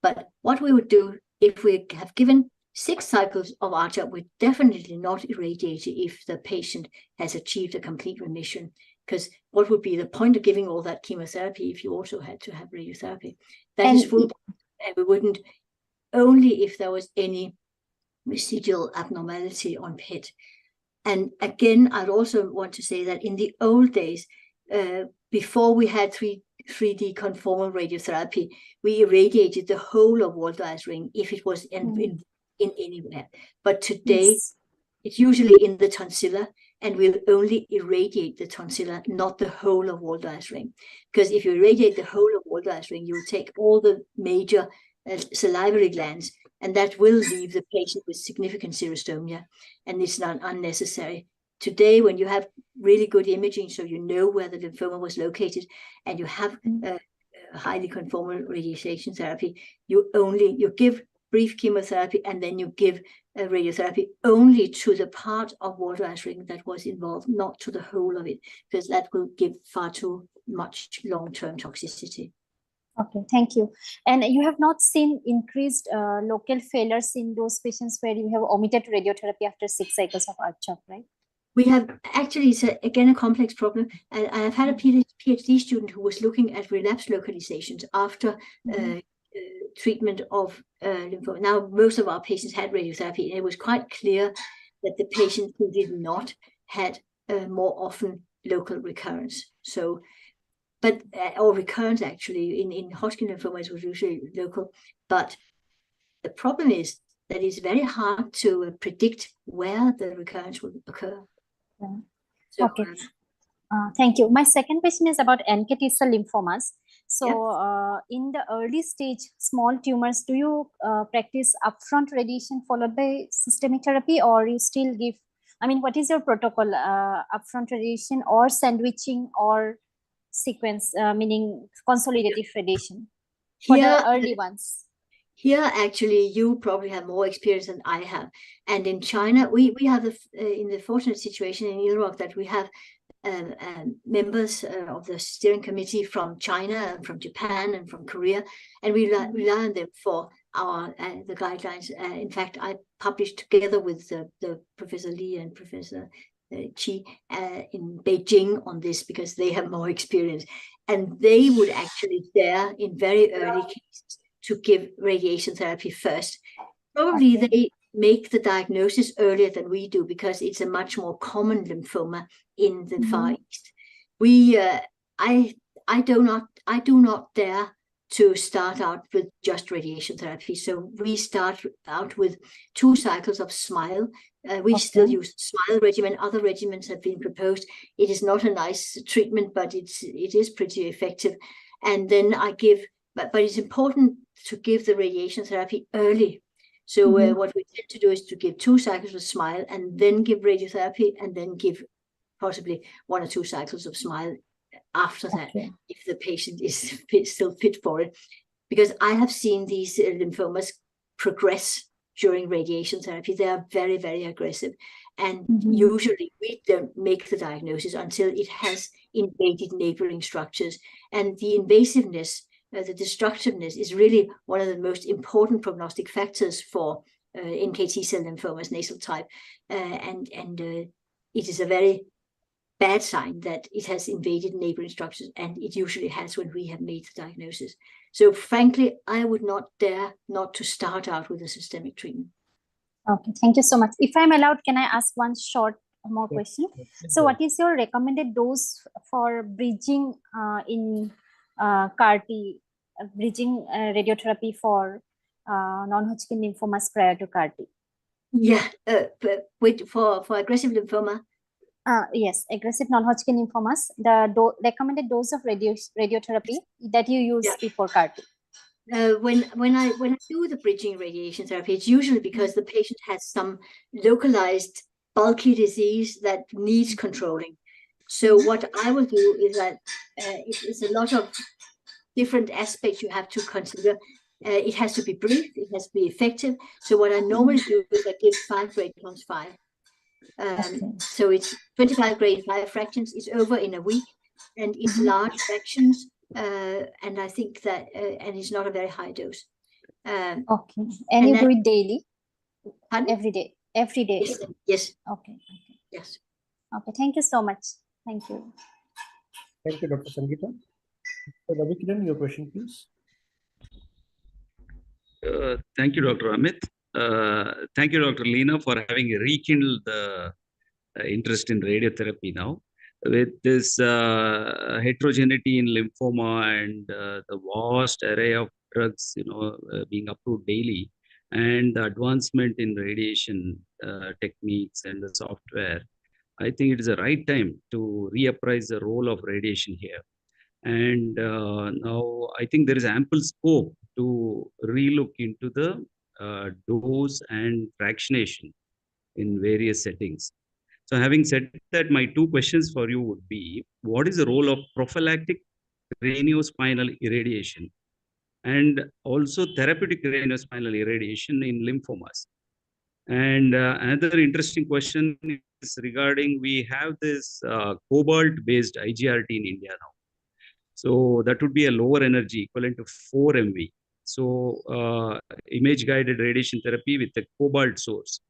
But what we would do if we have given 6 cycles of R-CHOP, we definitely not irradiate it if the patient has achieved a complete remission. Because what would be the point of giving all that chemotherapy if you also had to have radiotherapy? That is full, and we wouldn't, only if there was any residual abnormality on PET. And again, I'd also want to say that in the old days, before we had 3D conformal radiotherapy, we irradiated the whole of Walder's ring if it was in anywhere. But today, it's usually in the tonsilla, and we'll only irradiate the tonsilla, not the whole of Walder's ring. Because if you irradiate the whole of Walder's ring, you'll take all the major salivary glands, and that will leave the patient with significant xerostomia, and it's not unnecessary. Today, when you have really good imaging, so you know where the lymphoma was located, and you have highly conformal radiation therapy, you give brief chemotherapy, and then you give radiotherapy only to the part of Walder's ring that was involved, not to the whole of it, because that will give far too much long-term toxicity. Okay, thank you. And you have not seen increased local failures in those patients where you have omitted radiotherapy after 6 cycles of R-CHOP, right? We have actually, it's again a complex problem. And I've had a PhD student who was looking at relapse localizations after treatment of lymphoma. Now, most of our patients had radiotherapy, and it was quite clear that the patients who did not had more often local recurrence. So, but or recurrence actually in Hodgkin lymphomas was usually local. But the problem is that it's very hard to predict where the recurrence will occur. Yeah. So, Okay. Thank you. My second question is about NK cell lymphomas. So, in the early stage small tumors, do you practice upfront radiation followed by systemic therapy, or you still give? I mean, what is your protocol? Upfront radiation or sandwiching or sequence, meaning consolidative radiation for the early ones? Here, actually, you probably have more experience than I have. And in China, we have in the fortunate situation in Iraq that we have members of the steering committee from China and from Japan and from Korea, and we rely on them for our the guidelines. In fact, I published together with the Professor Li and Professor Qi in Beijing on this because they have more experience, and they would actually dare in very early cases to give radiation therapy first. Probably they make the diagnosis earlier than we do because it's a much more common lymphoma in the Far East. We, I do not dare to start out with just radiation therapy. So we start out with 2 cycles of SMILE. We still use SMILE regimen. Other regimens have been proposed. It is not a nice treatment, but it is pretty effective. And then I give, but it's important to give the radiation therapy early. So what we tend to do is to give 2 cycles of SMILE and then give radiotherapy and then give possibly 1 or 2 cycles of SMILE after that, if the patient is still fit for it. Because I have seen these lymphomas progress during radiation therapy. They are very, very aggressive. And usually we don't make the diagnosis until it has invaded neighboring structures. And the invasiveness, the destructiveness is really one of the most important prognostic factors for NKT cell lymphomas nasal type. And it is a very bad sign that it has invaded neighboring structures, and it usually has when we have made the diagnosis. So frankly, I would not dare not to start out with a systemic treatment. Okay, thank you so much. If I'm allowed, can I ask one short more question? So what is your recommended dose for bridging in CAR-T, bridging radiotherapy for non-Hodgkin lymphomas prior to CAR-T? Yeah, for aggressive lymphoma? Yes, aggressive non-Hodgkin lymphomas, the recommended dose of radiotherapy that you use before CAR-T. When I do the bridging radiation therapy, it's usually because the patient has some localized bulky disease that needs controlling. So what I will do is that it's a lot of different aspects you have to consider. It has to be brief, it has to be effective. So what I normally do is I give 5 grade times 5. So it's 25 grade 5 fractions. It's over in a week, and it's large fractions. And I think that, and it's not a very high dose. Okay, and you do it daily? Pardon? Every day? Every day? Yes. Okay. Yes. Okay, thank you so much. Thank you. Thank you, Dr. Sangeeta. So, Ravikiran, your question, please. Thank you, Dr. Amit. Thank you, Dr. Leena, for having rekindled the interest in radiotherapy now. With this heterogeneity in lymphoma and the vast array of drugs, being approved daily, and the advancement in radiation techniques and the software, I think it is the right time to reappraise the role of radiation here. And now I think there is ample scope to relook into the dose and fractionation in various settings. So having said that, my 2 questions for you would be, what is the role of prophylactic craniospinal irradiation and also therapeutic craniospinal irradiation in lymphomas? And another interesting question is regarding, we have this cobalt-based IGRT in India now. So that would be a lower energy equivalent to 4 MV. So image-guided radiation therapy with a cobalt source.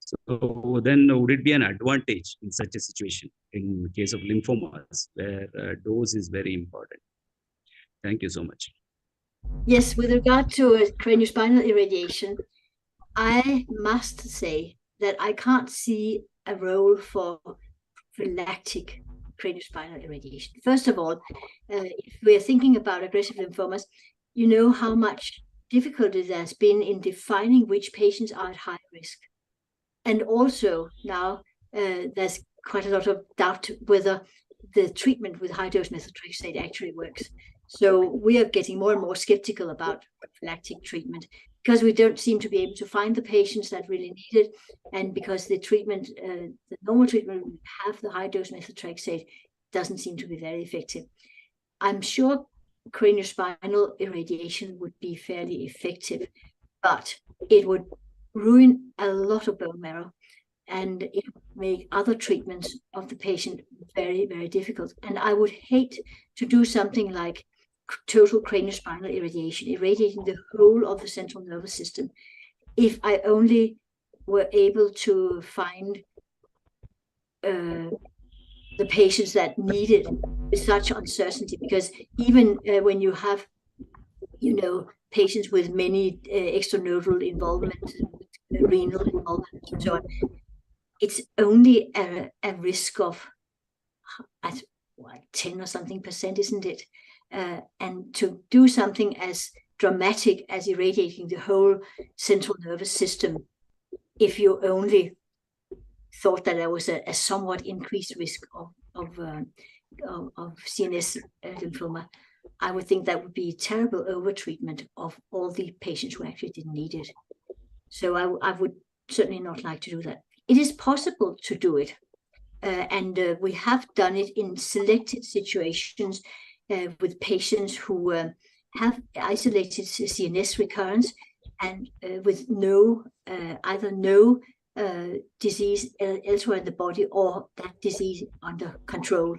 So then would it be an advantage in such a situation in case of lymphomas where dose is very important? Thank you so much. Yes, with regard to craniospinal irradiation, I must say that I can't see a role for prophylactic craniospinal irradiation. First of all, if we're thinking about aggressive lymphomas, you know how much difficulty there has been in defining which patients are at high risk. And also now there's quite a lot of doubt whether the treatment with high-dose methotrexate actually works. So we are getting more and more skeptical about prophylactic treatment because we don't seem to be able to find the patients that really need it, and because the treatment, the normal treatment we have, the high-dose methotrexate, doesn't seem to be very effective. I'm sure craniospinal irradiation would be fairly effective, but it would ruin a lot of bone marrow, and it would make other treatments of the patient very, very difficult. And I would hate to do something like total craniospinal irradiation, irradiating the whole of the central nervous system, if I only were able to find the patients that need it with such uncertainty. Because even when you have, you know, patients with many extranodal involvement, renal involvement, and so on, it's only a risk of 10 or something %, isn't it? And to do something as dramatic as irradiating the whole central nervous system, if you only thought that there was a somewhat increased risk of CNS lymphoma, I would think that would be terrible overtreatment of all the patients who actually didn't need it. So I would certainly not like to do that. It is possible to do it, and we have done it in selected situations with patients who have isolated CNS recurrence and with either no disease elsewhere in the body or that disease under control.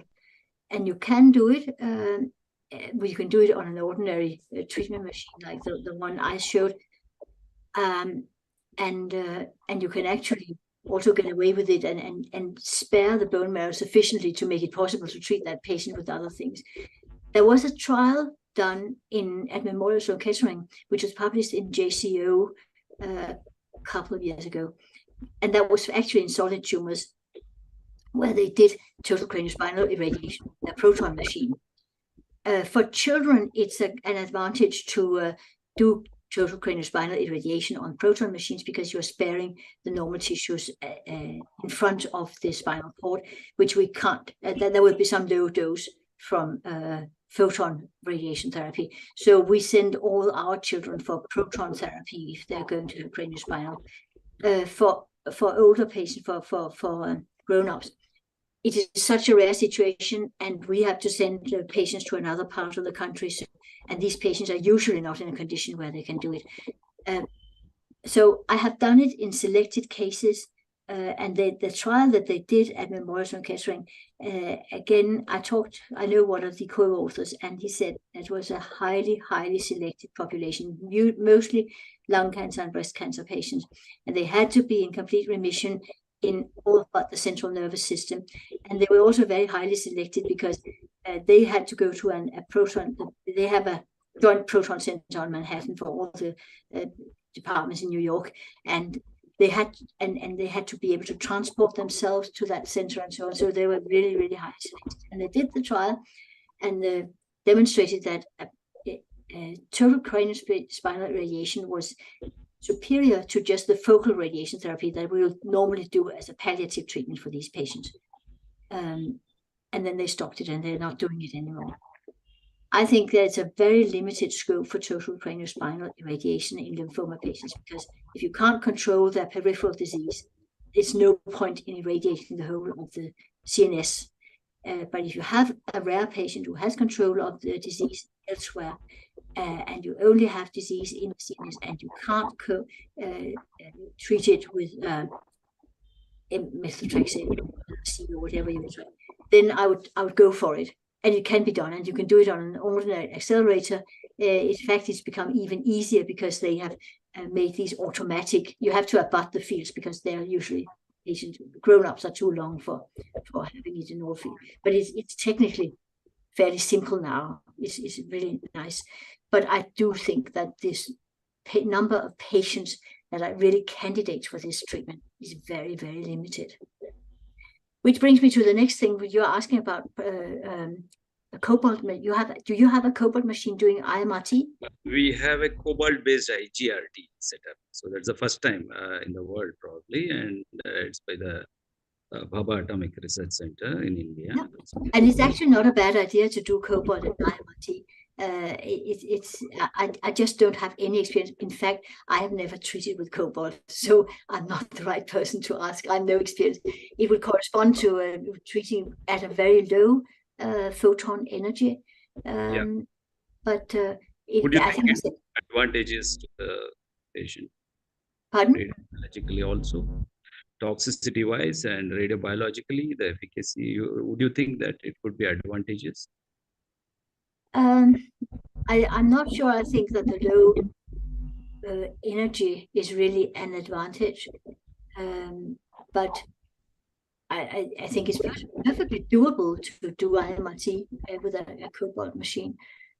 And you can do it. You can do it on an ordinary treatment machine like the one I showed, and you can actually also get away with it and spare the bone marrow sufficiently to make it possible to treat that patient with other things. There was a trial done at Memorial Sloan Kettering, which was published in JCO a couple of years ago, and that was actually in solid tumors, where they did total craniospinal irradiation, a proton machine. For children, it's an advantage to do total craniospinal irradiation on proton machines because you're sparing the normal tissues in front of the spinal cord, which we can't. There will be some low dose from photon radiation therapy. So we send all our children for proton therapy if they're going to have craniospinal. For older patients, for grown-ups, it is such a rare situation, and we have to send patients to another part of the country. And these patients are usually not in a condition where they can do it. So I have done it in selected cases. And the trial that they did at Memorial Sloan Kettering, again, I know one of the co-authors, and he said it was a highly, highly selected population, mostly lung cancer and breast cancer patients. And they had to be in complete remission in all but the central nervous system. And they were also very highly selected because they had to go to a proton, they have a joint proton center on Manhattan for all the departments in New York. And they had to be able to transport themselves to that center and so on. So they were really, really highly selected. And they did the trial and demonstrated that total craniospinal irradiation was superior to just the focal radiation therapy that we would normally do as a palliative treatment for these patients. And then they stopped it and they're not doing it anymore. I think there's a very limited scope for total craniospinal irradiation in lymphoma patients, because if you can't control their peripheral disease, it's no point in irradiating the whole of the CNS. But if you have a rare patient who has control of the disease elsewhere, and you only have disease in the CNS, and you can't treat it with methotrexate or whatever you try, then I would go for it. And it can be done, and you can do it on an ordinary accelerator in fact, it's become even easier because they have made these automatic. You have to abut the fields because they're usually patients. Grown-ups are too long for having it in all fields. But it's technically fairly simple now. It's really nice. But I do think that this number of patients that are really candidates for this treatment is very, very limited. Which brings me to the next thing. You're asking about a cobalt. Do you have a cobalt machine doing IMRT? We have a cobalt-based IGRT setup. So that's the first time in the world, probably, and it's by the Bhabha Atomic Research Center in India. Yeah. And it's actually not a bad idea to do cobalt and IMRT. I just don't have any experience. In fact, I have never treated with cobalt, so I'm not the right person to ask. I have no experience. It would correspond to treating at a very low photon energy. But would you think it's advantages to the patient? Pardon? Radiologically also, toxicity-wise and radiobiologically, the efficacy. Would you think that it could be advantageous? I'm not sure. I think that the low energy is really an advantage, but I think it's perfectly doable to do IMRT with a cobalt machine,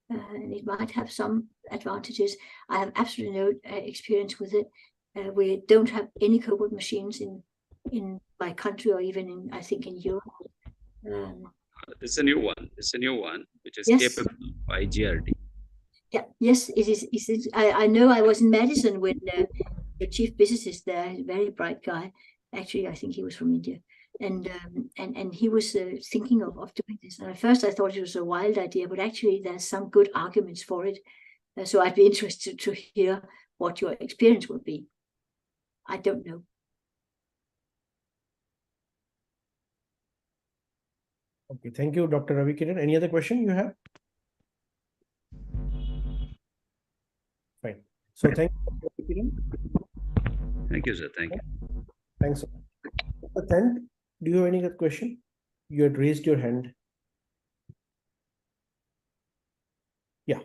and it might have some advantages. I have absolutely no experience with it. We don't have any cobalt machines in my country or even in, I think, in Europe. This is a new one. It's a new one which is capable of IGRT. Yeah, yes, it is. I know. I was in Madison when the chief physicist there, a very bright guy. Actually, I think he was from India, and he was thinking of doing this. And at first, I thought it was a wild idea, but actually, there's some good arguments for it. So I'd be interested to hear what your experience would be. I don't know. Okay, thank you, Dr. Ravi Kiran. Any other question you have? Fine. So thank you, Ravi Kiran. Thank you, sir. Thank you. Thanks. Dr. Tent, do you have any other question? You had raised your hand. Yeah.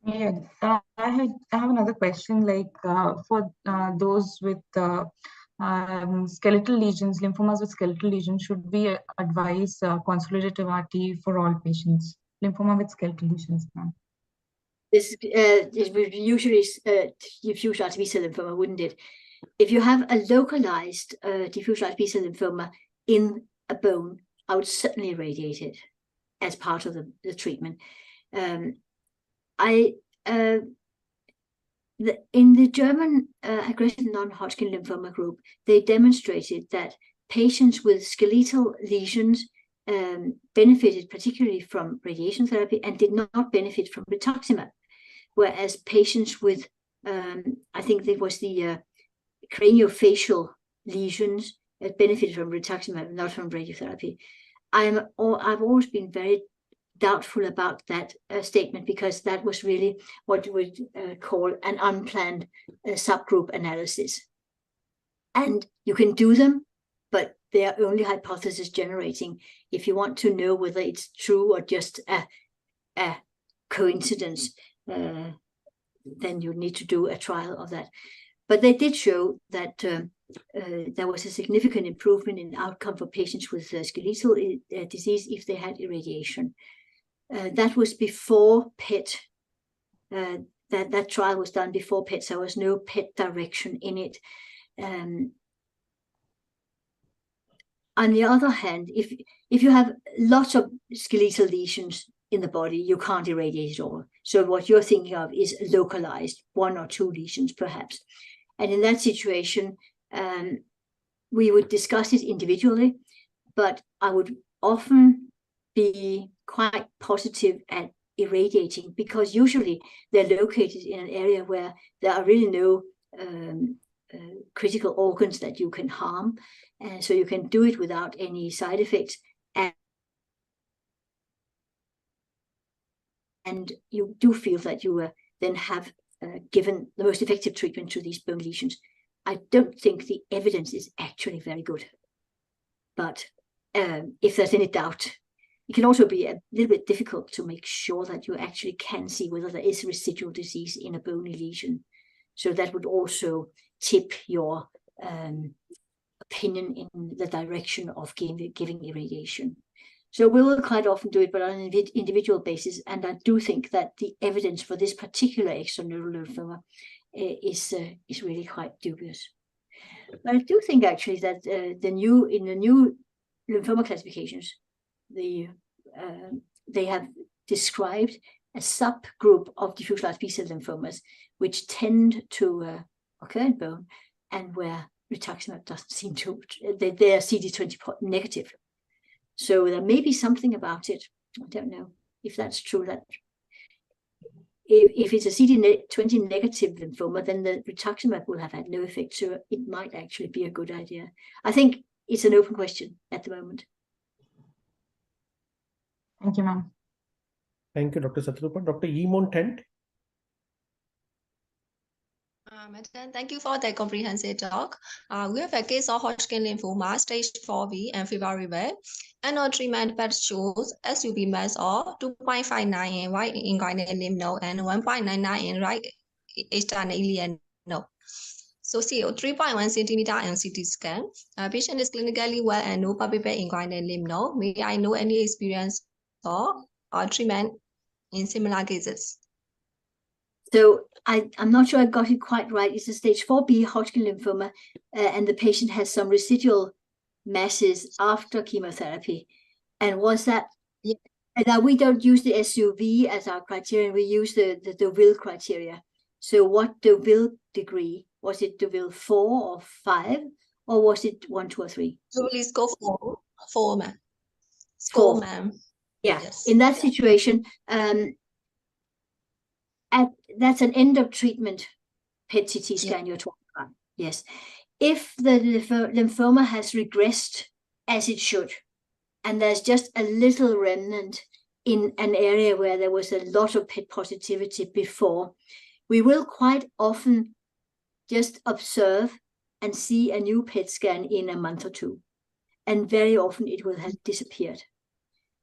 Yeah, I have another question. Like for those with skeletal lesions, lymphomas with skeletal lesions, should we advise consolidative RT for all patients? Lymphoma with skeletal lesions, ma'am. This would usually diffuse large B-cell lymphoma, wouldn't it? If you have a localized diffuse large B-cell lymphoma in a bone, I would certainly irradiate it as part of the treatment. In the German aggressive non-Hodgkin lymphoma group, they demonstrated that patients with skeletal lesions benefited particularly from radiation therapy and did not benefit from rituximab, whereas patients with, I think it was the craniofacial lesions benefited from rituximab, not from radiotherapy. I've always been very doubtful about that statement, because that was really what you would call an unplanned subgroup analysis. And you can do them, but they are only hypothesis generating. If you want to know whether it's true or just a coincidence, then you need to do a trial of that. But they did show that there was a significant improvement in outcome for patients with skeletal disease if they had irradiation. That was before PET. That trial was done before PET, so there was no PET direction in it. On the other hand, if you have lots of skeletal lesions in the body, you can't irradiate it all. So what you're thinking of is localized, 1 or 2 lesions perhaps. And in that situation, we would discuss it individually, but I would often be quite positive at irradiating, because usually they're located in an area where there are really no critical organs that you can harm, and so you can do it without any side effects, and you do feel that you then have given the most effective treatment to these bone lesions. I don't think the evidence is actually very good, but if there's any doubt, it can also be a little bit difficult to make sure that you actually can see whether there is residual disease in a bony lesion. So that would also tip your opinion in the direction of giving irradiation. So we will quite often do it, but on an individual basis. And I do think that the evidence for this particular extraneural lymphoma is really quite dubious. But I do think actually that in the new lymphoma classifications, they have described a subgroup of diffuse large B-cell lymphomas which tend to occur in bone, and where rituximab doesn't seem to, they are CD20 negative. So there may be something about it. I don't know if that's true, that if it's a CD20 negative lymphoma, then the rituximab will have had no effect. So it might actually be a good idea. I think it's an open question at the moment. Thank you, ma'am. Thank you, Dr. Satrupa. Dr. Yimon Tent. Madam, thank you for the comprehensive talk. We have a case of Hodgkin lymphoma, stage 4B and febrile, and our treatment that shows SUV mass of 2.59 in right inguinal lymph node and 1.99 in right external iliac node. So CO 3.1 centimeter and CT scan. Patient is clinically well and no palpable inguinal lymph node. May I know any experience or treatment in similar cases? So I'm not sure I got it quite right. It's a stage 4B Hodgkin lymphoma, and the patient has some residual masses after chemotherapy. And was that? Yeah. Now we don't use the SUV as our criterion. We use the Deauville criteria. So what Deauville degree? Was it Deauville 4 or 5, or was it 1, 2, or 3? So please go for 4, ma'am. 4, ma'am. Yeah. Yes. In that situation, that's an end of treatment PET-CT scan you're talking about. Yes. If the lymphoma has regressed as it should, and there's just a little remnant in an area where there was a lot of PET positivity before, we will quite often just observe and see a new PET scan in a month or two. And very often it will have disappeared.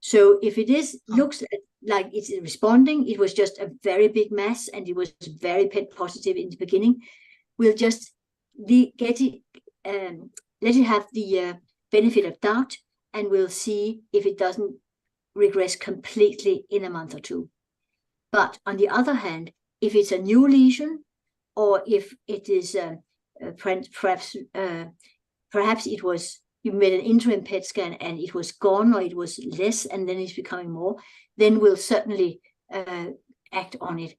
So if it looks like it's responding, it was just a very big mass and it was very PET positive in the beginning, we'll just let it have the benefit of doubt, and we'll see if it doesn't regress completely in a month or two. But on the other hand, if it's a new lesion, or if it is perhaps it was, you made an interim PET scan and it was gone, or it was less and then it's becoming more, then we'll certainly act on it.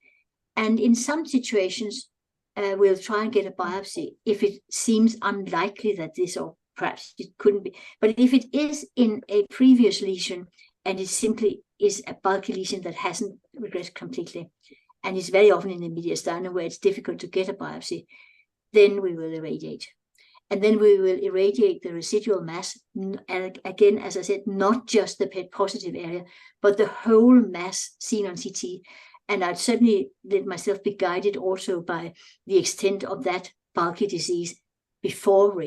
And in some situations, we'll try and get a biopsy if it seems unlikely that this, or perhaps it couldn't be. But if it is in a previous lesion and it simply is a bulky lesion that hasn't regressed completely, and it's very often in the mediastinum where it's difficult to get a biopsy, then we will irradiate. And then we will irradiate the residual mass. And again, as I said, not just the PET positive area, but the whole mass seen on CT. And I'd certainly let myself be guided also by the extent of that bulky disease before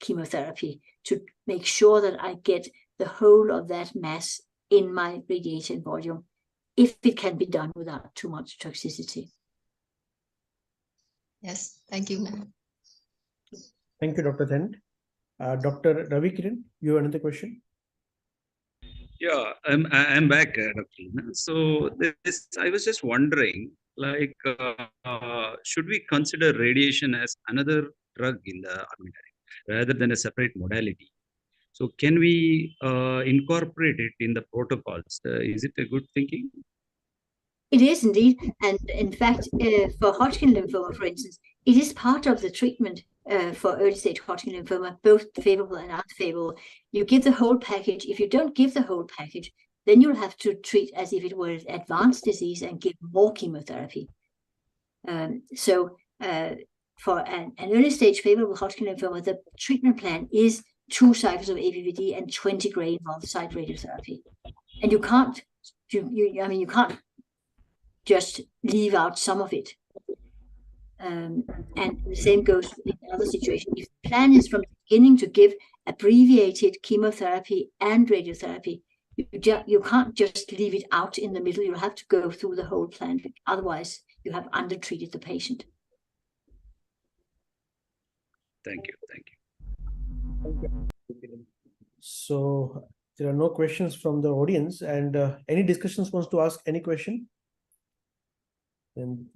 chemotherapy, to make sure that I get the whole of that mass in my radiation volume, if it can be done without too much toxicity. Yes, thank you, ma'am. Thank you, Dr. Thent. Dr. Ravi Kiran, you have another question? Yeah, I'm back, Dr. Lina. So I was just wondering, like, should we consider radiation as another drug in the armamentarium rather than a separate modality? So can we incorporate it in the protocols? Is it a good thinking? It is indeed. And in fact, for Hodgkin lymphoma, for instance, it is part of the treatment for early stage Hodgkin lymphoma, both favorable and unfavorable. You give the whole package. If you don't give the whole package, then you'll have to treat as if it were advanced disease and give more chemotherapy. So for an early stage favorable Hodgkin lymphoma, the treatment plan is 2 cycles of ABVD and 20 gray involved site radiotherapy. And you can't, you can't just leave out some of it. And the same goes in other situations. If the plan is from the beginning to give abbreviated chemotherapy and radiotherapy, You can't just leave it out in the middle. You have to go through the whole plan. Otherwise, you have undertreated the patient. Thank you. Thank you. So there are no questions from the audience, and any discussions wants to ask any question? And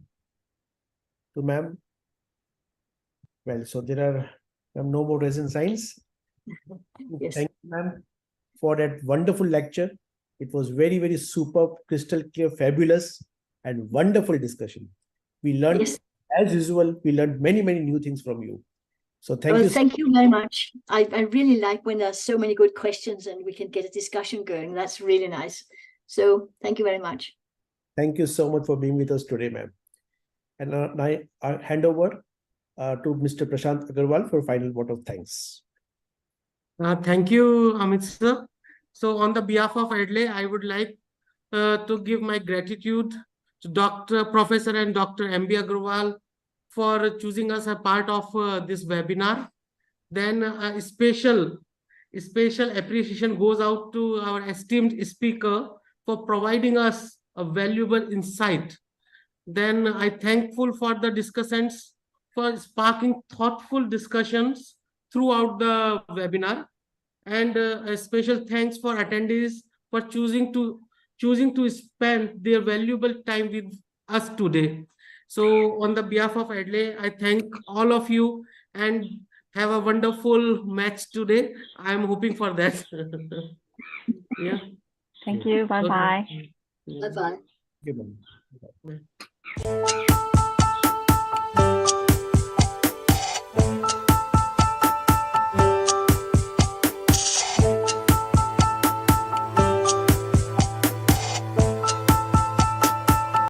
to ma'am. Well, so there are no more raising signs. Yes. Thank you, ma'am, for that wonderful lecture. It was very, very superb, crystal clear, fabulous, and wonderful discussion. We learned, Yes. as usual, we learned many, many new things from you. So thank you. Thank you very much. I really like when there's so many good questions and we can get a discussion going. That's really nice. So thank you very much. Thank you so much for being with us today, ma'am. And now I hand over to Mr. Prashant Agarwal for final vote of thanks. Thank you, Amit sir. So on the behalf of ADLE, I would like to give my gratitude to Professor and Dr. M.B. Agarwal for choosing us a part of this webinar. Then a special appreciation goes out to our esteemed speaker for providing us a valuable insight. Then I'm thankful for the discussants for sparking thoughtful discussions throughout the webinar. And a special thanks for attendees for choosing to spend their valuable time with us today. So on the behalf of ADLE, I thank all of you and have a wonderful match today. I'm hoping for that. Yeah. Thank you. Bye-bye. Bye-bye. Bye.